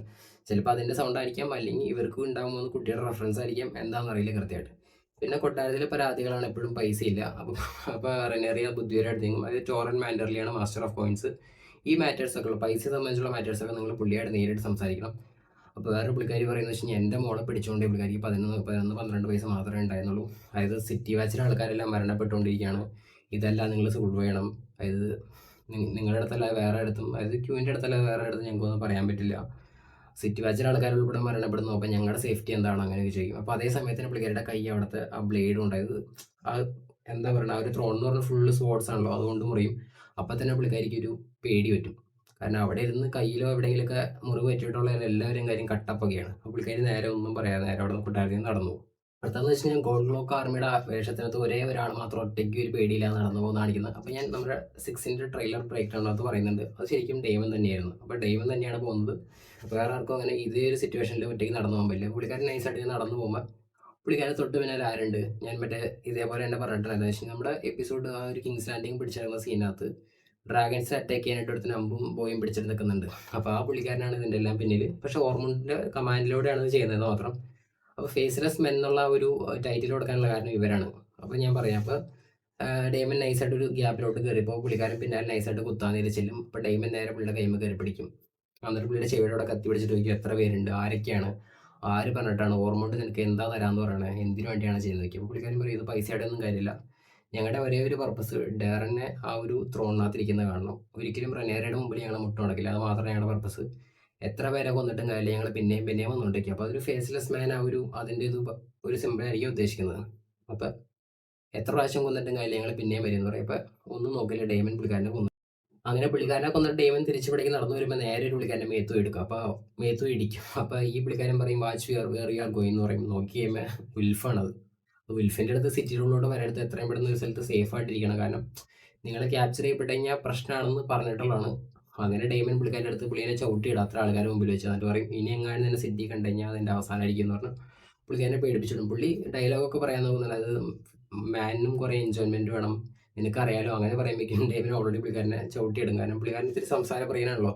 ചിലപ്പോൾ അതിൻ്റെ സൗണ്ട് ആയിരിക്കാം, അല്ലെങ്കിൽ ഇവർക്ക് ഉണ്ടാകുമ്പോൾ കുട്ടിയുടെ റെഫറൻസ് ആയിരിക്കാം, എന്താണെന്ന് അറിയില്ല കൃത്യമായിട്ട്. പിന്നെ കൊട്ടാരത്തിലെ പരാതികളാണ് എപ്പോഴും പൈസയില്ല. അപ്പോൾ റെനേറിയ ബുദ്ധിപരമായിട്ട്, അതായത് ടോറൻ മാൻഡർലിയാണ് മാസ്റ്റർ ഓഫ് കോയിൻസ്. ഈ മാറ്റേഴ്സൊക്കെ ഉള്ള പൈസ സംബന്ധിച്ചുള്ള മാറ്റേഴ്സൊക്കെ നിങ്ങൾ പുള്ളിയായിട്ട് നേരിട്ട് സംസാരിക്കണം. അപ്പോൾ വേറെ പുള്ളിക്കാരി പറയുന്നത് വെച്ച് കഴിഞ്ഞാൽ എൻ്റെ മോളെ പിടിച്ചുകൊണ്ട് പുള്ളിക്കാരിക്ക് 11-12 പൈസ മാത്രമേ ഉണ്ടായിരുന്നുള്ളൂ. അതായത് സിറ്റി വാച്ചിലെ ആൾക്കാരെല്ലാം മരണപ്പെട്ടുകൊണ്ടിരിക്കുകയാണ്, ഇതെല്ലാം നിങ്ങൾ സോൾവ് ചെയ്യണം. അതായത് നിങ്ങളുടെ അടുത്തല്ല വേറെ അടുത്തും, അതായത് ക്യൂവിൻ്റെ അടുത്തല്ല വേറെ അടുത്തും ഞങ്ങൾക്കൊന്നും പറയാൻ പറ്റില്ല, സിറ്റി വാച്ചിലെ ആൾക്കാർ ഉൾപ്പെടെ മരണപ്പെടുന്നു, അപ്പോൾ ഞങ്ങളുടെ സേഫ്റ്റി എന്താണ് അങ്ങനെയൊക്കെ ചെയ്യും. അപ്പോൾ അതേ സമയത്തിന് പുള്ളിക്കാരുടെ കൈ അവിടുത്തെ ആ ബ്ലേഡ് ഉണ്ടായത് ആ എന്താ പറയുക, ആ ഒരു ത്രോൺ എന്ന് പറഞ്ഞാൽ ഫുള്ള് സ്പോർട്സ് ആണല്ലോ, അതുകൊണ്ട് മുറിയും. അപ്പം തന്നെ പുള്ളിക്കാരിക്ക് ഒരു പേടി പറ്റും. കാരണം അവിടെ ഇരുന്ന് കയ്യിലോ എവിടെയെങ്കിലുമൊക്കെ മുറിവ് പറ്റിയിട്ടുള്ള എല്ലാവരും കാര്യം കട്ടപ്പൊക്കെയാണ്. അപ്പോൾ പുള്ളിക്കാരി നേരെ ഒന്നും പറയാതെ നേരെ അവിടെ കൊട്ടാരത്തിൽ നിന്ന് നടന്നു പോകും. അടുത്തതെന്ന് വെച്ച് കഴിഞ്ഞാൽ ഗോൾഡ് ക്ലോക്ക് ആർമിയുടെ വേഷത്തിനകത്ത് ഒരേ ഒരാൾ മാത്രം ഒറ്റയ്ക്ക് ഒരു പേടിയില്ലാതെ നടന്നു പോകുന്ന കാണിക്കുന്നത്. അപ്പോൾ ഞാൻ നമ്മുടെ 6ന്റെ ട്രെയിലർ ബ്രേക്ക് ഡൗണിനകത്ത് പറയുന്നുണ്ട്, അത് ശരിക്കും ഡെയ്മൻ തന്നെയായിരുന്നു. അപ്പോൾ ഡെയ്മൻ തന്നെയാണ് പോകുന്നത്. വേറെ ആർക്കും അങ്ങനെ ഇതേ ഒരു സിറ്റുവേഷനിൽ ഒറ്റയ്ക്ക് നടന്നു പോകാൻ പറ്റില്ല. പുള്ളിക്കാരൻ നൈസായിട്ട് നടന്നു പോകുമ്പോൾ പുള്ളിക്കാരൻ തൊട്ട് പിന്നാലെ ആരുണ്ട്, ഞാൻ മറ്റേ ഇതേപോലെ തന്നെ പറഞ്ഞിട്ടുണ്ടായിരുന്നു വെച്ചാൽ നമ്മുടെ എപ്പിസോഡ് ആ ഒരു കിങ്സ് ലാൻഡിങ് പിടിച്ചിരുന്ന സീനകത്ത് ഡ്രാഗൺസ് അറ്റാക്ക് ചെയ്യാനായിട്ട് എടുത്ത് നമ്പും ബോയും പിടിച്ചിട്ട് നിൽക്കുന്നുണ്ട്. അപ്പോൾ ആ പുള്ളിക്കാരനാണ് ഇതിൻ്റെ എല്ലാം പിന്നിൽ. പക്ഷേ ഓർമോണിൻ്റെ കമാൻഡിലൂടെയാണ് ഇത് ചെയ്യുന്നത് മാത്രം. അപ്പോൾ ഫേസ്ലെസ് മെൻ എന്നുള്ള ഒരു ടൈറ്റിൽ കൊടുക്കാനുള്ള കാരണം ഇവരാണ്. അപ്പോൾ ഞാൻ പറയാം, അപ്പോൾ ഡെയ്മൻ നൈസായിട്ട് ഒരു ഗ്യാപ്പിലോട്ട് കയറിയപ്പോൾ പുള്ളിക്കാരൻ പിന്നാലെ നൈസായിട്ട് കുത്താൻ ചെല്ലും. അപ്പോൾ ഡെയ്മൻ നേരെ പുള്ളിയുടെ കൈമ കയറി പിടിക്കും. എന്നിട്ട് പുള്ളിയുടെ ചെവിയുടെ കത്തി പിടിച്ചിട്ട് ചോദിക്കും എത്ര പേരുണ്ട്, ആരൊക്കെയാണ്, ആര് പറഞ്ഞിട്ടാണ്, ഓർമ്മോണ്ട് നിനക്ക് എന്താ തരാമെന്ന് പറയണേ, എന്തിനു വേണ്ടിയാണ് ചെയ്യുന്നത് നോക്കി. അപ്പോൾ പുള്ളിക്കാരൻ പറയും ഇത് പൈസയുടെ ഒന്നും കാര്യമില്ല, ഞങ്ങളുടെ ഒരേ ഒരു പർപ്പസ് ഡെറനെ ആ ഒരു ത്രോണിനകത്തിരിക്കുന്നത് കാണണം, ഒരിക്കലും റെനേറയുടെ മുമ്പിൽ ഞങ്ങൾ മുട്ട നടക്കില്ല, അത് മാത്രമേ ഞങ്ങളുടെ പർപ്പസ്. എത്ര പേരെ കൊന്നിട്ടും കാര്യമില്ല, ഞങ്ങൾ പിന്നെയും വന്നുകൊണ്ടിരിക്കും. അപ്പോൾ അതൊരു ഫേസ്ലെസ് മാൻ ആ അതിൻ്റെ ഒരു സിമ്പിളായിരിക്കും ഉദ്ദേശിക്കുന്നത്. അപ്പോൾ എത്ര പ്രാവശ്യം കൊന്നിട്ടും കാര്യമില്ല, ഞങ്ങൾ പിന്നെയും വരും എന്ന് പറയും. അപ്പോൾ ഒന്നും നോക്കില്ല, ഡെയ്മൻ പുള്ളിക്കാരനെ കൊന്നു. അങ്ങനെ പുള്ളിക്കാരനെ കൊന്നിട്ട് ഡെയ്മൻ തിരിച്ച് പിടിക്ക് നടന്നു വരുമ്പോൾ നേരെ ഒരു പുള്ളിക്കാരൻ്റെ മേത്തു എടുക്കും. അപ്പോൾ മേത്തു ഇടിക്കും. അപ്പോൾ ഈ പുള്ളിക്കാരൻ പറയും watch where you are going എന്ന് പറയും. നോക്കി കഴിയുമ്പോൾ ഉൽഫാണത്. വിൽഫിൻ്റെ അടുത്ത് സിറ്റിയിലുള്ളോട് വരരുത്, എത്രയും പെട്ടെന്ന് ഒരു സ്ഥലത്ത് സേഫ് ആയിട്ടിരിക്കണം, കാരണം നിങ്ങളെ ക്യാപ്ചർ ചെയ്യപ്പെട്ട് കഴിഞ്ഞാൽ പ്രശ്നമാണെന്ന് പറഞ്ഞിട്ടുള്ളതാണ്. അങ്ങനെ ഡെയ്മൻ പുള്ളിക്കാരുടെ അടുത്ത് പുള്ളിനെ ചവിട്ടിയിടും അത്ര ആൾക്കാരുടെ മുമ്പിൽ വെച്ച്. എന്നിട്ട് പറയും ഇനി എങ്ങാനും തന്നെ സിറ്റി കണ്ടു കഴിഞ്ഞാൽ അതിൻ്റെ അവസാനമായിരിക്കും എന്ന് പറഞ്ഞു പുള്ളിക്കാരനെ പേടിപ്പിച്ചിടും. പുള്ളി ഡയലോഗൊക്കെ പറയാൻ നോക്കുന്നുണ്ട്, അത് മാനിനും കുറേ എൻജോയ്മെൻറ്റ് വേണം, നിനക്കറിയാലോ, അങ്ങനെ പറയുമ്പോഴേക്കും ഡെയ്മൻ ഓൾറെഡി പുള്ളിക്കാരനെ ചവിട്ടിയിടും. കാരണം പുള്ളിക്കാരൻ ഇത്തിരി സംസാരം പറയാനാണല്ലോ,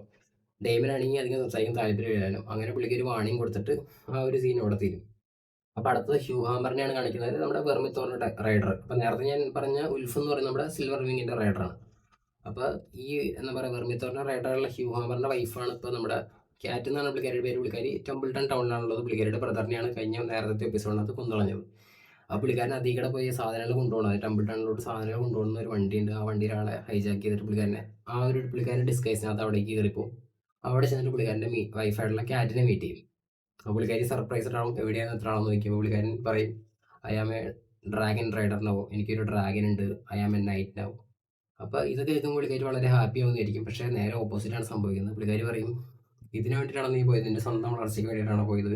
ഡെയ്മനാണെങ്കിൽ അധികം സംസാരിക്കാൻ താല്പര്യമില്ലാലും. അങ്ങനെ പുള്ളിക്ക് ഒരു വാണിംഗ് കൊടുത്തിട്ട് ആ ഒരു സീൻ അവിടെ തീരും. അപ്പോൾ അടുത്തത് ഹ്യൂ ഹാമറിനെയാണ് കാണിക്കുന്നത്, നമ്മുടെ വെർമിത്തോറിൻ്റെ റൈഡർ. അപ്പോൾ നേരത്തെ ഞാൻ പറഞ്ഞ ഉൽഫ് എന്ന് പറയുന്നത് നമ്മുടെ സിൽവർ വിങ്ങിൻ്റെ റൈഡറാണ്. അപ്പോൾ ഈ എന്താ പറയുക, വെർമിത്തോറിൻ്റെ റൈഡറുള്ള ഹ്യൂ ഹാമറിൻ്റെ വൈഫാണ് ഇപ്പോൾ നമ്മുടെ ക്യാറ്റ് എന്നാണ് പുള്ളിക്കാരിയുടെ പേര്. പുള്ളിക്കാരി ടെമ്പിൾട്ടൺ ടൗണിലാണുള്ളത്. പുള്ളിക്കാരിയുടെ ബ്രദറിനെയാണ് കഴിഞ്ഞ നേരത്തെ എപ്പിസോഡിനകത്ത് കൊന്നുകളഞ്ഞത്. ആ പുള്ളിക്കാരൻ അതികൂടെ പോയി സാധനങ്ങൾ കൊണ്ടുപോകണം, ടെമ്പിൾട്ടണിലോട്ട് സാധനങ്ങൾ കൊണ്ടുപോകുന്ന ഒരു വണ്ടിയുണ്ട്. ആ വണ്ടിയിൽ ആളെ ഹൈജാക്ക് ചെയ്തിട്ട് പുള്ളിക്കാരനെ ആ ഒരു പുള്ളിക്കാരൻ്റെ ഡിസ്കൈസിനകത്ത് അവിടേക്ക് കയറിപ്പോവും. അവിടെ ചെന്നിട്ട് പുള്ളിക്കാരൻ്റെ വൈഫായിട്ടുള്ള ക്യാറ്റിനെ മീറ്റ് ചെയ്യും. അപ്പോൾ പുള്ളിക്കാരി സർപ്രൈസ്ഡ് ആവും, എവിടെയാണ് എത്ര ആളെന്ന് ചോദിക്കുമ്പോൾ പുള്ളിക്കാരൻ പറയും I am a dragon rider എന്നാവും, എനിക്കൊരു ഡ്രാഗൻ ഉണ്ട്, ഐ ആം എ നൈറ്റ് നാവും. അപ്പോൾ ഇതൊക്കെ കേൾക്കുമ്പോൾ പുള്ളിക്കാരി വളരെ ഹാപ്പി ആവുന്നതായിരിക്കും. പക്ഷേ നേരെ ഓപ്പോസിറ്റാണ് സംഭവിക്കുന്നത്. പുള്ളിക്കാരി പറയും ഇതിനു വേണ്ടിയിട്ടാണ് നീ പോയത്, നിന്റെ സ്വന്തം വളർച്ചയ്ക്ക് വേണ്ടിയിട്ടാണ് പോയത്,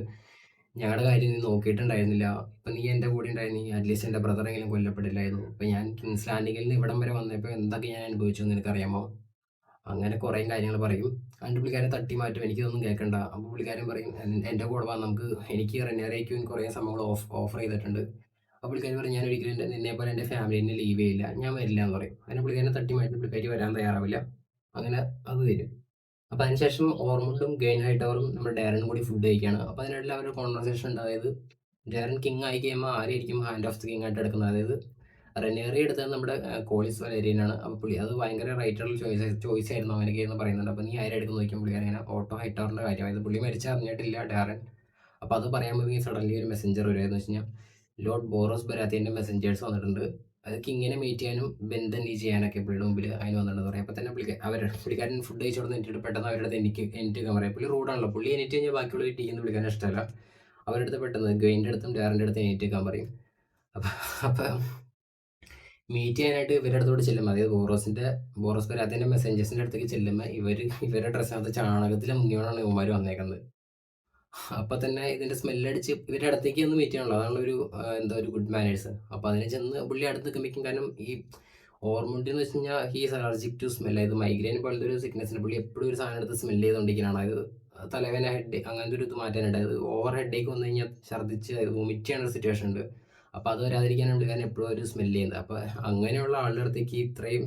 ഞങ്ങളുടെ കാര്യം നീ നോക്കിയിട്ടുണ്ടായിരുന്നില്ല. ഇപ്പം നീ എൻ്റെ കൂടെ ഉണ്ടായിരുന്നു, അറ്റ്ലീസ്റ്റ് എൻ്റെ ബ്രദറെങ്കിലും കൊല്ലപ്പെടില്ലായിരുന്നു. ഇപ്പം ഞാൻ കിങ്സ് ലാൻഡിങ്ങിൽ നിന്ന് ഇവിടം വരെ വന്നപ്പോൾ എന്തൊക്കെ ഞാൻ അനുഭവിച്ചു എന്ന് നിനക്കറിയാമോ. അങ്ങനെ കുറേ കാര്യങ്ങൾ പറയും. എന്നിട്ട് പുള്ളിക്കാരൻ തട്ടി മാറ്റും, എനിക്കിതൊന്നും കേൾക്കണ്ട. അപ്പോൾ പുള്ളിക്കാരൻ പറയും എൻ്റെ കൂടെ വാ, നമുക്ക് എനിക്ക് റെനേറേക്കും കുറേ സംഭവങ്ങൾ ഓഫർ ചെയ്തിട്ടുണ്ട്. അപ്പോൾ പുള്ളിക്കാരൻ പറയും ഞാൻ ഒരിക്കലും നിന്നെ പോലെ എൻ്റെ ഫാമിലിനെ ലീവ് ചെയ്യില്ല, ഞാൻ വരില്ല എന്ന് പറയും. അങ്ങനെ പുള്ളിക്കാരനെ തട്ടി മാറ്റി പുള്ളിക്കാരി വരാൻ തയ്യാറാവില്ല. അങ്ങനെ അത് തരും. അപ്പോൾ അതിനുശേഷം ഓർമുണ്ടും ഗെയിൻ ഹൈറ്റവറും നമ്മുടെ ഡാരനും കൂടി ഫുഡ് കഴിക്കുകയാണ്. അപ്പോൾ അതിനിടയിൽ അവരുടെ കോൺവെർസേഷൻ ഉണ്ട്. അതായത് ഡാരൻ കിങ് ആയി കഴിയുമ്പോൾ ആരായിരിക്കും ഹാൻഡ് ഓഫ് ദി കിങ് ആയിട്ട് എടുക്കുന്നത്. അതായത് റെനേറി എടുത്തത് നമ്മുടെ കോളിസ് വലേരിയനാണ്. അപ്പോൾ പുള്ളി അത് ഭയങ്കര റൈറ്റുള്ള ചോയ്സ് ആയിരുന്നു അങ്ങനെയൊക്കെയെന്ന് പറയുന്നുണ്ട്. അപ്പോൾ നീ ആരെ എടുക്കുന്ന നോക്കിയാൽ പുള്ളിക്കാരൻ ഇങ്ങനെ ഓട്ടോ ഹൈറ്റവറിൻ്റെ കാര്യം, അതായത് പുള്ളി മരിച്ച അറിഞ്ഞിട്ടില്ല ഡാരൻ. അപ്പോൾ അത് പറയാൻ പോയി സഡൻലി ഒരു മെസ്സഞ്ചർ വരുമായിരുന്നു വെച്ച് കഴിഞ്ഞാൽ ലോർഡ് ബോറോസ് ബരാത്തിൻ്റെ മെസ്സഞ്ചേഴ്സ് വന്നിട്ടുണ്ട്. അത് കിങ്ങിനെ മീറ്റ് ചെയ്യാനും ബന്ധനി ചെയ്യാനൊക്കെ പുള്ളിയുടെ മുമ്പിൽ അതിന് വന്നിട്ടുണ്ടെന്ന് പറയാം. അപ്പോൾ തന്നെ പുള്ളിക്കാരൻ ഫുഡ് കഴിച്ചോടുന്ന് എന്നിട്ട് പെട്ടെന്ന് അവരുടെ അടുത്ത് എനിക്ക് പറയാം. പുള്ളി റൂഡാണല്ലോ, പുള്ളി എനിക്ക് കഴിഞ്ഞാൽ ബാക്കിയുള്ള ടീ എന്ന് വിളിക്കാൻ ഇഷ്ടമല്ല. അവരുടെ അടുത്ത് പെട്ടെന്ന് ഗെയിൻ്റെ അടുത്തും ഡാറിൻ്റെ അടുത്ത് എനിക്കാൻ പറയും. അപ്പം മീറ്റ് ചെയ്യാനായിട്ട് ഇവരുടെ അടുത്തോട് ചെല്ലുമ്പോൾ, അതായത് ബോറോസ് ബരാത്തിൻ്റെ മെസ്സഞ്ചേഴ്സിൻ്റെ അടുത്തേക്ക് ചെല്ലുമ്പോൾ ഇവരുടെ ഡ്രസ്സിനകത്ത് ചാണകത്തിൽ മുങ്ങിയോണാണ് ഇവന്മാർ വന്നേക്കുന്നത്. അപ്പം തന്നെ ഇതിൻ്റെ സ്മെല്ലടിച്ച് ഇവരുടെ അടുത്തേക്ക് ഒന്ന് മീറ്റ് ചെയ്യണല്ലോ, അതാണ് ഒരു എന്താ ഒരു ഗുഡ് മാനേഴ്സ്. അപ്പോൾ അതിനെ ചെന്ന് പുള്ളി അടുത്ത് നിൽക്കുമ്പോഴേക്കും, കാരണം ഈ ഓർമുണ്ട് എന്ന് വെച്ച് കഴിഞ്ഞാൽ ഹീസ് അലർജിക് ടു സ്മെൽ. അതായത് മൈഗ്രെയിൻ പോലത്തെ ഒരു സിക്നസിന് പുള്ളി എപ്പോഴും ഒരു സാധനം എടുത്ത് സ്മെല്ല് ചെയ്തുകൊണ്ടിരിക്കുകയാണ്. അതായത് തലവേദന, ഹെഡ്, അങ്ങനത്തെ ഒരു ഇത് മാറ്റാനുണ്ട്. അതായത് ഓവർ ഹെഡേക്ക് വന്നു കഴിഞ്ഞാൽ ഛർദ്ദിച്ച് അതായത് വൊമിറ്റ് ചെയ്യുന്ന ഒരു സിറ്റുവേഷൻ ഉണ്ട്. അപ്പോൾ അത് വരാതിരിക്കാനാണ് പുള്ളിക്കാരൻ എപ്പോഴും ഒരു സ്മെല്ല് ചെയ്യുന്നത്. അപ്പോൾ അങ്ങനെയുള്ള ആളുടെ അടുത്തേക്ക് ഇത്രയും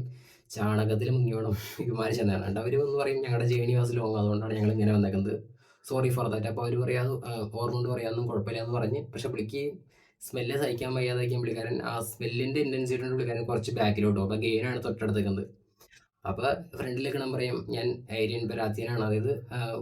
ചാണകത്തിൽ മുങ്ങിയോണം ഇവന്മാർ ചെന്നാണ്. അവർ എന്ന് പറയും ഞങ്ങളുടെ ജേണി വാസ് ലോങ്, അതുകൊണ്ടാണ് ഞങ്ങൾ ഇങ്ങനെ വന്നേക്കുന്നത്, സോറി ഫോർ ദാറ്റ്. അപ്പോൾ അവർ പറയാം ഓർമ്മ പറയാനൊന്നും കുഴപ്പമില്ല എന്ന് പറഞ്ഞ്, പക്ഷെ പുള്ളിക്ക് സ്മെല്ല് സഹിക്കാൻ വയ്യാതായിരിക്കും പുള്ളിക്കാരൻ ആ സ്മെല്ലിൻ്റെ ഇൻറ്റൻസിറ്റി കൊണ്ട് പുള്ളിക്കാരൻ കുറച്ച് ബാക്കിലോട്ടും. അപ്പോൾ ഗെയിനാണ് തൊട്ടടുത്ത് നിൽക്കുന്നത്. അപ്പോൾ ഫ്രണ്ടിലേക്ക് നമ്മൾ പറയും ഞാൻ ഏരിയൻ ബരാത്തിയനാണ്, അതായത്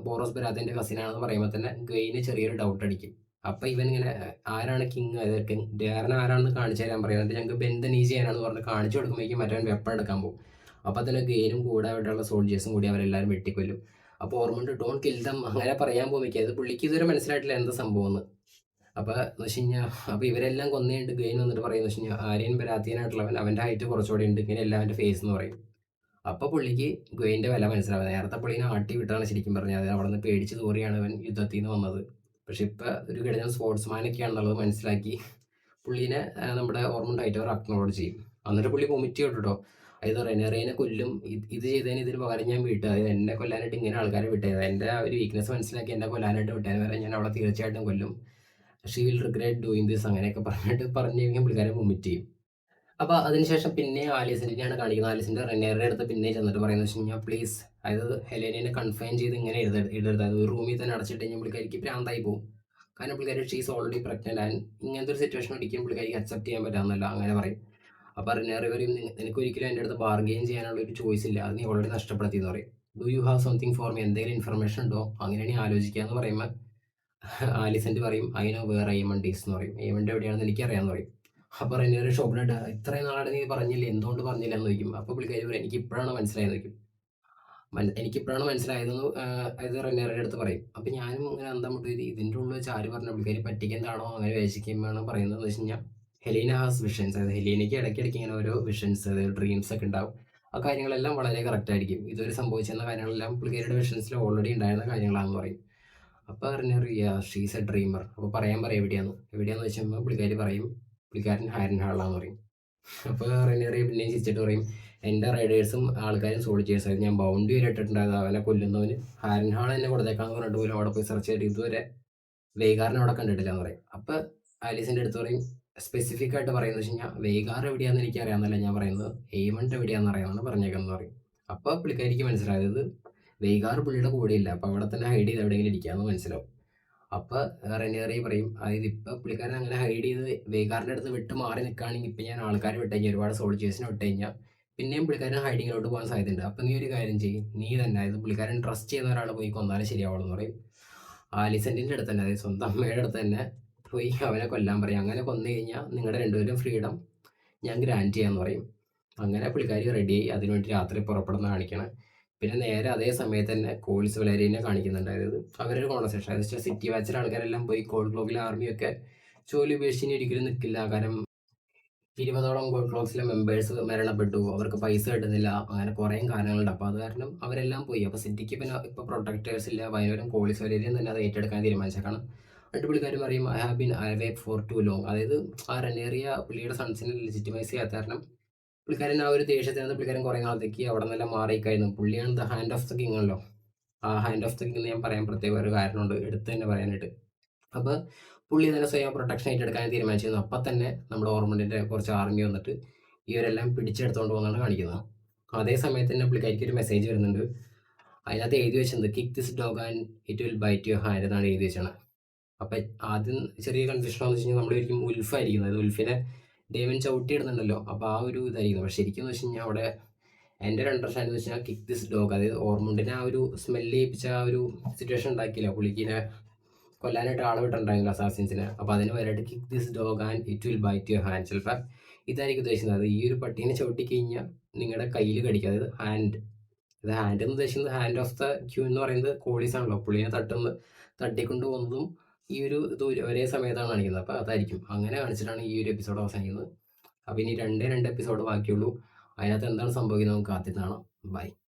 ബോറോസ് ബരാത്തിൻ്റെ കസിനാണെന്ന് പറയുമ്പോൾ തന്നെ ഗെയിന് ചെറിയൊരു ഡൗട്ട് അടിക്കും. അപ്പോൾ ഇവൻ ഇങ്ങനെ ആരാണ് കിങ്, അതായത് ഡാരൻ ആരാണെന്ന് കാണിച്ചു തരാൻ പറയും. എന്നിട്ട് ഞങ്ങൾക്ക് ബെന്തനീ ചെയ്യാനാണെന്ന് പറഞ്ഞ് കാണിച്ചു കൊടുക്കുമ്പോഴേക്കും മറ്റവൻ വെപ്പൺ എടുക്കാൻ പോകും. അപ്പോൾ തന്നെ ഗെയിനും കൂടെ അവിടെയുള്ള സോൾജേഴ്സും കൂടി അവരെല്ലാവരും വെട്ടിക്കൊല്ലും. അപ്പോൾ ഓർമ്മയുണ്ട് ഡോൺ കിൽ ദം അങ്ങനെ പറയാൻ പോകുമ്പോൾ അത് പുള്ളിക്ക് ഇതുവരെ മനസ്സിലായിട്ടില്ല എന്താ സംഭവം എന്ന്. അപ്പോൾ എന്ന് വെച്ച് കഴിഞ്ഞാൽ അപ്പോൾ ഇവരെല്ലാം കൊന്നേണ്ട് ഗെയിൻ വന്നിട്ട് പറയുന്നത് വെച്ച് കഴിഞ്ഞാൽ ആര്യൻ ബരാത്തിയനായിട്ടുള്ളവൻ അവൻ്റെ ഹൈറ്റ് കുറച്ചുകൂടി ഉണ്ട്, ഇങ്ങനെ എല്ലാം അവൻ്റെ ഫേസ് എന്ന് പറയും. അപ്പോൾ പുള്ളിക്ക് ഗെയിൻ്റെ വില മനസ്സിലാവുന്നത്. നേരത്തെ പുള്ളിനെ ആട്ടി വിട്ടാണ് ശരിക്കും പറഞ്ഞത്, അത് അവിടെ നിന്ന് പേടിച്ച് തോറിയാണ് അവൻ യുദ്ധത്തിൽ നിന്ന് വന്നത്. പക്ഷെ ഇപ്പോൾ ഒരു കഴിഞ്ഞ സ്പോർട്സ്മാനൊക്കെയാണെന്നുള്ളത് മനസ്സിലാക്കി പുള്ളീനെ നമ്മുടെ ഓർമ്മ ഹൈറ്റവർ അക്നോളജ് ചെയ്യും. എന്നിട്ട് പുള്ളി വൊമിറ്റ് ചെയ്യും കേട്ടോ. അതായത് റെനേറിയനെ കൊല്ലും, ഇത് ചെയ്തതിന് ഇതിന് പകരം ഞാൻ വിട്ടു, അതായത് എന്നെ കൊല്ലാനായിട്ട് ഇങ്ങനെ ആൾക്കാരെ വിട്ടത്, എൻ്റെ ആ ഒരു വീക്ക്നെസ് മനസ്സിലാക്കി എന്നെ കൊല്ലാനായിട്ട് വിട്ടതിന് വരെ ഞാൻ അവളെ തീർച്ചയായിട്ടും കൊല്ലും, she will regret doing this അങ്ങനെയൊക്കെ പറഞ്ഞു കഴിഞ്ഞാൽ പുള്ളിക്കാരൻ വൊമിറ്റ് ചെയ്യും. അപ്പോൾ അതിനുശേഷം പിന്നെ ആലീസിൻ്റെയാണ് കാണിക്കുന്നത്. ആലീസിൻ്റെ റെനേറിയുടെ അടുത്ത് പിന്നെ ചെന്നിട്ട് പറയുന്നത് വെച്ച് കഴിഞ്ഞാൽ പ്ലീസ്, അതായത് ഹെലേനെ കൺഫൈൻ ചെയ്ത് ഇങ്ങനെ ഇടരുത്, അതായത് ഒരു റൂമിൽ തന്നെ അടച്ചിട്ട് കഴിഞ്ഞാൽ പുള്ളിക്കാരിക്ക് ഭ്രാന്തായി പോകും. കാരണം പുള്ളിക്കാരി ഷീസ് ഓൾറെഡി പ്രഗ്നൻ്റ് ആൻഡ് ഇങ്ങനത്തെ ഒരു സിറ്റുവേഷൻ ഒരിക്കലും പുള്ളിക്കാരിക്ക് അക്സെപ്റ്റ് ചെയ്യാൻ പറ്റാമെന്നല്ല അങ്ങനെ പറയും. അപ്പോൾ റെനേറി പറയും നിനക്ക് ഒരിക്കലും എൻ്റെ അടുത്ത് ബാർഗെയിൻ ചെയ്യാനുള്ള ഒരു ചോയ്സ് ഇല്ല, അത് നീ ഓൾറെഡി നഷ്ടപ്പെടുത്തി എന്ന് പറയും. Do you have something for me, എന്തെങ്കിലും ഇൻഫർമേഷൻ ഉണ്ടോ, അങ്ങനെയാണ് ആലോചിക്കുക എന്ന് പറയുമ്പോൾ ആലിസെൻ്റ് പറയും ഐ നോ വേർ എയ്മണ്ട് എന്ന് പറയും. എയ്മണ്ട് എവിടെയാണെന്ന് എനിക്കറിയാമെന്ന് പറയും. അപ്പോൾ റെനേറി ഷോപ്പിലിട്ട് ഇത്രയും നാളെ നീ പറഞ്ഞില്ലേ, എന്തുകൊണ്ട് പറഞ്ഞില്ല എന്ന് ചോദിക്കും. അപ്പോൾ പുള്ളിക്കാരി പറയും എനിക്ക് ഇപ്പോഴാണ് മനസ്സിലായെന്ന് ചോദിക്കും. എനിക്കിപ്പോഴാണ് മനസ്സിലായതെന്ന് അത് റെനേറിയുടെ അടുത്ത് പറയും. അപ്പോൾ ഞാനും ഇങ്ങനെ അന്തം വിട്ടു, ഇതിൻ്റെ ഉള്ളിൽ വെച്ച് ആര് പറഞ്ഞ പുള്ളിക്കാരി പറ്റിക്കുന്നതാണോ അങ്ങനെ വേശിക്കുമ്പോഴാണ് പറയുന്നതെന്ന് വെച്ച് കഴിഞ്ഞാൽ ഹെലീന ഹാസ് വിഷൻസ്, അതായത് ഹെലീനയ്ക്ക് ഇടയ്ക്കിടയ്ക്ക് ഇങ്ങനെ ഓരോ വിഷൻസ്, അതായത് ഡ്രീംസ് ഒക്കെ ഉണ്ടാവും. ആ കാര്യങ്ങളെല്ലാം വളരെ കറക്റ്റ് ആയിരിക്കും. ഇതുവരെ സംഭവിച്ചിരുന്ന കാര്യങ്ങളെല്ലാം പുള്ളിക്കാരിയുടെ വിഷൻസിൽ ഓൾറെഡി ഉണ്ടായിരുന്ന കാര്യങ്ങളാണെന്ന് പറയും. അപ്പോൾ റെനേറി ഷീസ് എ ഡ്രീമർ. അപ്പോൾ പറയാൻ പറയും എവിടെയാന്ന് വെച്ച് കഴിയുമ്പോൾ പുള്ളിക്കാരി പറയും പുള്ളിക്കാരൻ ഹാരൻ ഹാളാന്ന് പറയും. അപ്പോൾ റെനിയറി പിന്നെയും ചിരിച്ചിട്ട് പറയും, എൻ്റെ റൈഡേഴ്സും ആൾക്കാരും സോൾജിയേഴ്സ് ആയിരുന്നു, ഞാൻ ബൗണ്ടി വരെ ഇട്ടിട്ടുണ്ടായത് അവനെ കൊല്ലുന്നവന് ഹാരൻ ഹാൾ എന്നെ കൊടുത്തേക്കാന്ന് പറഞ്ഞിട്ട് പോലും അവിടെ പോയി സെർച്ച് ചെയ്തിട്ട് ഇതുവരെ വെയ്ഗാറിനെ അവിടെ കണ്ടിട്ടില്ല എന്ന് പറയും. അപ്പോൾ ആലീസിൻ്റെ അടുത്ത് പറയും, സ്പെസിഫിക് ആയിട്ട് പറയുന്നത് വെച്ച് കഴിഞ്ഞാൽ വെയ്ഗാർ എവിടെയാണെന്ന് എനിക്ക് അറിയാമെന്നല്ല ഞാൻ പറയുന്നത്, എയ്മണ്ട് എവിടെയാണെന്ന് അറിയാമെന്നാണ് പറഞ്ഞേക്കുന്നത് പറയും. അപ്പോൾ പുള്ളിക്കാരിക്ക് മനസ്സിലായത് വെയ്ഗാർ പുള്ളിയുടെ കൂടെയില്ല, അപ്പോൾ അവിടെ തന്നെ ഹൈഡ് ചെയ്ത് എവിടെയെങ്കിലും ഇരിക്കാമെന്ന് മനസ്സിലാവും. അപ്പോൾ റെനിയറി പറയും, അതായത് ഇപ്പോൾ പുള്ളിക്കാരൻ അങ്ങനെ ഹൈഡ് ചെയ്ത് വെയ്ഗാറിൻ്റെ അടുത്ത് വിട്ട് മാറി നിൽക്കുകയാണെങ്കിൽ ഇപ്പം ഞാൻ ആൾക്കാർ വിട്ട് കഴിഞ്ഞാൽ ഒരുപാട് സോൾജേഴ്സിനെ വിട്ട് കഴിഞ്ഞാൽ പിന്നെയും പുള്ളിക്കാരൻ ഹൈഡിങ്ങിലോട്ട് പോകാൻ സാധ്യതയുണ്ട്. അപ്പം നീ ഒരു കാര്യം ചെയ്യും, നീ തന്നെ, അതായത് പുള്ളിക്കാരൻ ട്രസ്റ്റ് ചെയ്യുന്ന ഒരാൾ പോയി കൊന്നാലും ശരിയാവുള്ളൂ എന്ന് പറയും. ആലിസെൻറ്റിൻ്റെ അടുത്ത് തന്നെ, അതായത് സ്വന്തം അമ്മയുടെ അടുത്ത് തന്നെ പോയി അവനെ കൊല്ലാൻ പറയും. അങ്ങനെ കൊന്നു കഴിഞ്ഞാൽ നിങ്ങളുടെ രണ്ടുപേരും ഫ്രീഡം ഞാൻ ഗ്രാൻറ്റ് ചെയ്യാമെന്ന് പറയും. അങ്ങനെ പുള്ളിക്കാരി റെഡിയായി അതിനുവേണ്ടി രാത്രി പുറപ്പെടുന്ന കാണിക്കണം. പിന്നെ നേരെ അതേ സമയത്ത് തന്നെ കോൾസ് വലേരിയനെ കാണിക്കുന്നുണ്ട്. അതായത് അവരൊരു കോൺവെർസേഷൻ, അതായത് സിറ്റി വാച്ചിലെ ആൾക്കാരെല്ലാം പോയി കോൾഡ് ക്ലോക്കിലെ ആർമിയൊക്കെ ജോലി ഉപേക്ഷിച്ച് ഒരിക്കലും നിൽക്കില്ല. കാരണം 20ഓളം കോൾഡ് ക്ലോക്സിലെ മെമ്പേഴ്സ് മരണപ്പെട്ടു, അവർക്ക് പൈസ കിട്ടുന്നില്ല, അങ്ങനെ കുറേ കാരണങ്ങളുണ്ട്. അപ്പോൾ അത് കാരണം അവരെല്ലാം പോയി. അപ്പോൾ സിറ്റിക്ക് പിന്നെ ഇപ്പോൾ പ്രൊട്ടക്ടേഴ്സ് ഇല്ല, പകരം പോലീസ് വലേരിയൻ തന്നെ അത് ഏറ്റെടുക്കാൻ തീരുമാനിച്ചേക്കാണ്. എന്നിട്ട് പുള്ളിക്കാർ പറയും, I have been awake for too long. അതായത് ആ റെനേറിയ പുള്ളിയുടെ സൺസിനെ ലെജിറ്റിമൈസ് ചെയ്യാത്ത കാരണം പുള്ളിക്കാരൻ ആ ഒരു ദേഷ്യത്തിനകത്ത് പുള്ളിക്കാരൻ കുറേ നാളത്തേക്ക് അവിടെ നിന്നെല്ലാം മാറിക്കഴിഞ്ഞു. പുള്ളിയാണ് the hand of the king ആണല്ലോ. ആ ഹാൻഡ് ഓഫ് ദ കിങ് എന്ന് ഞാൻ പറയാൻ പ്രത്യേക ഒരു കാരണമുണ്ട് എടുത്ത് തന്നെ പറയാനായിട്ട്. അപ്പോൾ പുള്ളി തന്നെ സ്വയം പ്രൊട്ടക്ഷൻ ഏറ്റെടുക്കാൻ തീരുമാനിച്ചിരുന്നു. അപ്പം തന്നെ നമ്മുടെ ഓർമ്മണ്ടിൻ്റെ കുറച്ച് ആർമി വന്നിട്ട് ഇവരെല്ലാം പിടിച്ചെടുത്തുകൊണ്ട് പോകുന്നതാണ് കാണിക്കുന്നത്. അതേ സമയത്ത് തന്നെ പുള്ളിക്കാരിക്ക് ഒരു മെസ്സേജ് വരുന്നുണ്ട്. അതിനകത്ത് എഴുതി വെച്ചിട്ടുണ്ട്, kick this dog and it will bite your hand എന്നാണ് എഴുതി വെച്ചാണ്. അപ്പം ആദ്യം ചെറിയ കൺഫ്യൂഷൻ എന്ന് വെച്ച് കഴിഞ്ഞാൽ നമ്മളൊരിക്കും ഉൽഫായിരിക്കുന്നത്, അതായത് ഉൽഫിനെ ഡേവൻ ചവിട്ടിയിടുന്നുണ്ടല്ലോ, അപ്പോൾ ആ ഒരു ഇതായിരിക്കുന്നു. പക്ഷെ ശരിക്കും എന്ന് വെച്ച് കഴിഞ്ഞാൽ അവിടെ എൻ്റെ ഒരു അണ്ടർസ്റ്റാൻഡ് എന്ന് വെച്ചാൽ കിക്ക് ദിസ് ഡോഗ്, അതായത് ഓർമുണ്ടിനെ ആ ഒരു സ്മെല്ല് ചെയ്യിപ്പിച്ച ആ ഒരു സിറ്റുവേഷൻ ഉണ്ടാക്കിയില്ല, പുള്ളിക്കിനെ കൊല്ലാനായിട്ട് ആളെ വിട്ടിട്ടുണ്ടായിരുന്നില്ല അസാസിൻസിനെ. അപ്പോൾ അതിന് വരായിട്ട് kick this dog and it will bite your hand. ചിലപ്പോൾ ഇതായിരിക്കും ഉദ്ദേശിക്കുന്നത്, ഈ ഒരു പട്ടീനെ ചവിട്ടി കഴിഞ്ഞാൽ നിങ്ങളുടെ കയ്യിൽ കടിക്കുക, അതായത് ഹാൻഡ്. ഇത് ഹാൻഡ് എന്ന് ഉദ്ദേശിക്കുന്നത് ഹാൻഡ് ഓഫ് ദ ക്യൂ എന്ന് പറയുന്നത് കോളീസ് ആണല്ലോ, പുള്ളിനെ തട്ടിക്കൊണ്ട് പോകുന്നതും ഈ ഒരു ഇത് ഒരേ സമയത്താണ് കാണിക്കുന്നത്. അപ്പോൾ അതായിരിക്കും അങ്ങനെ കാണിച്ചിട്ടാണ് ഈ ഒരു എപ്പിസോഡ് അവസാനിക്കുന്നത്. അപ്പോൾ ഇനി രണ്ട് എപ്പിസോഡ് ബാക്കിയുള്ളൂ. അതിനകത്ത് എന്താണ് സംഭവിക്കുന്നത് നമുക്ക് കാത്തിരുന്നാണ്. ബൈ.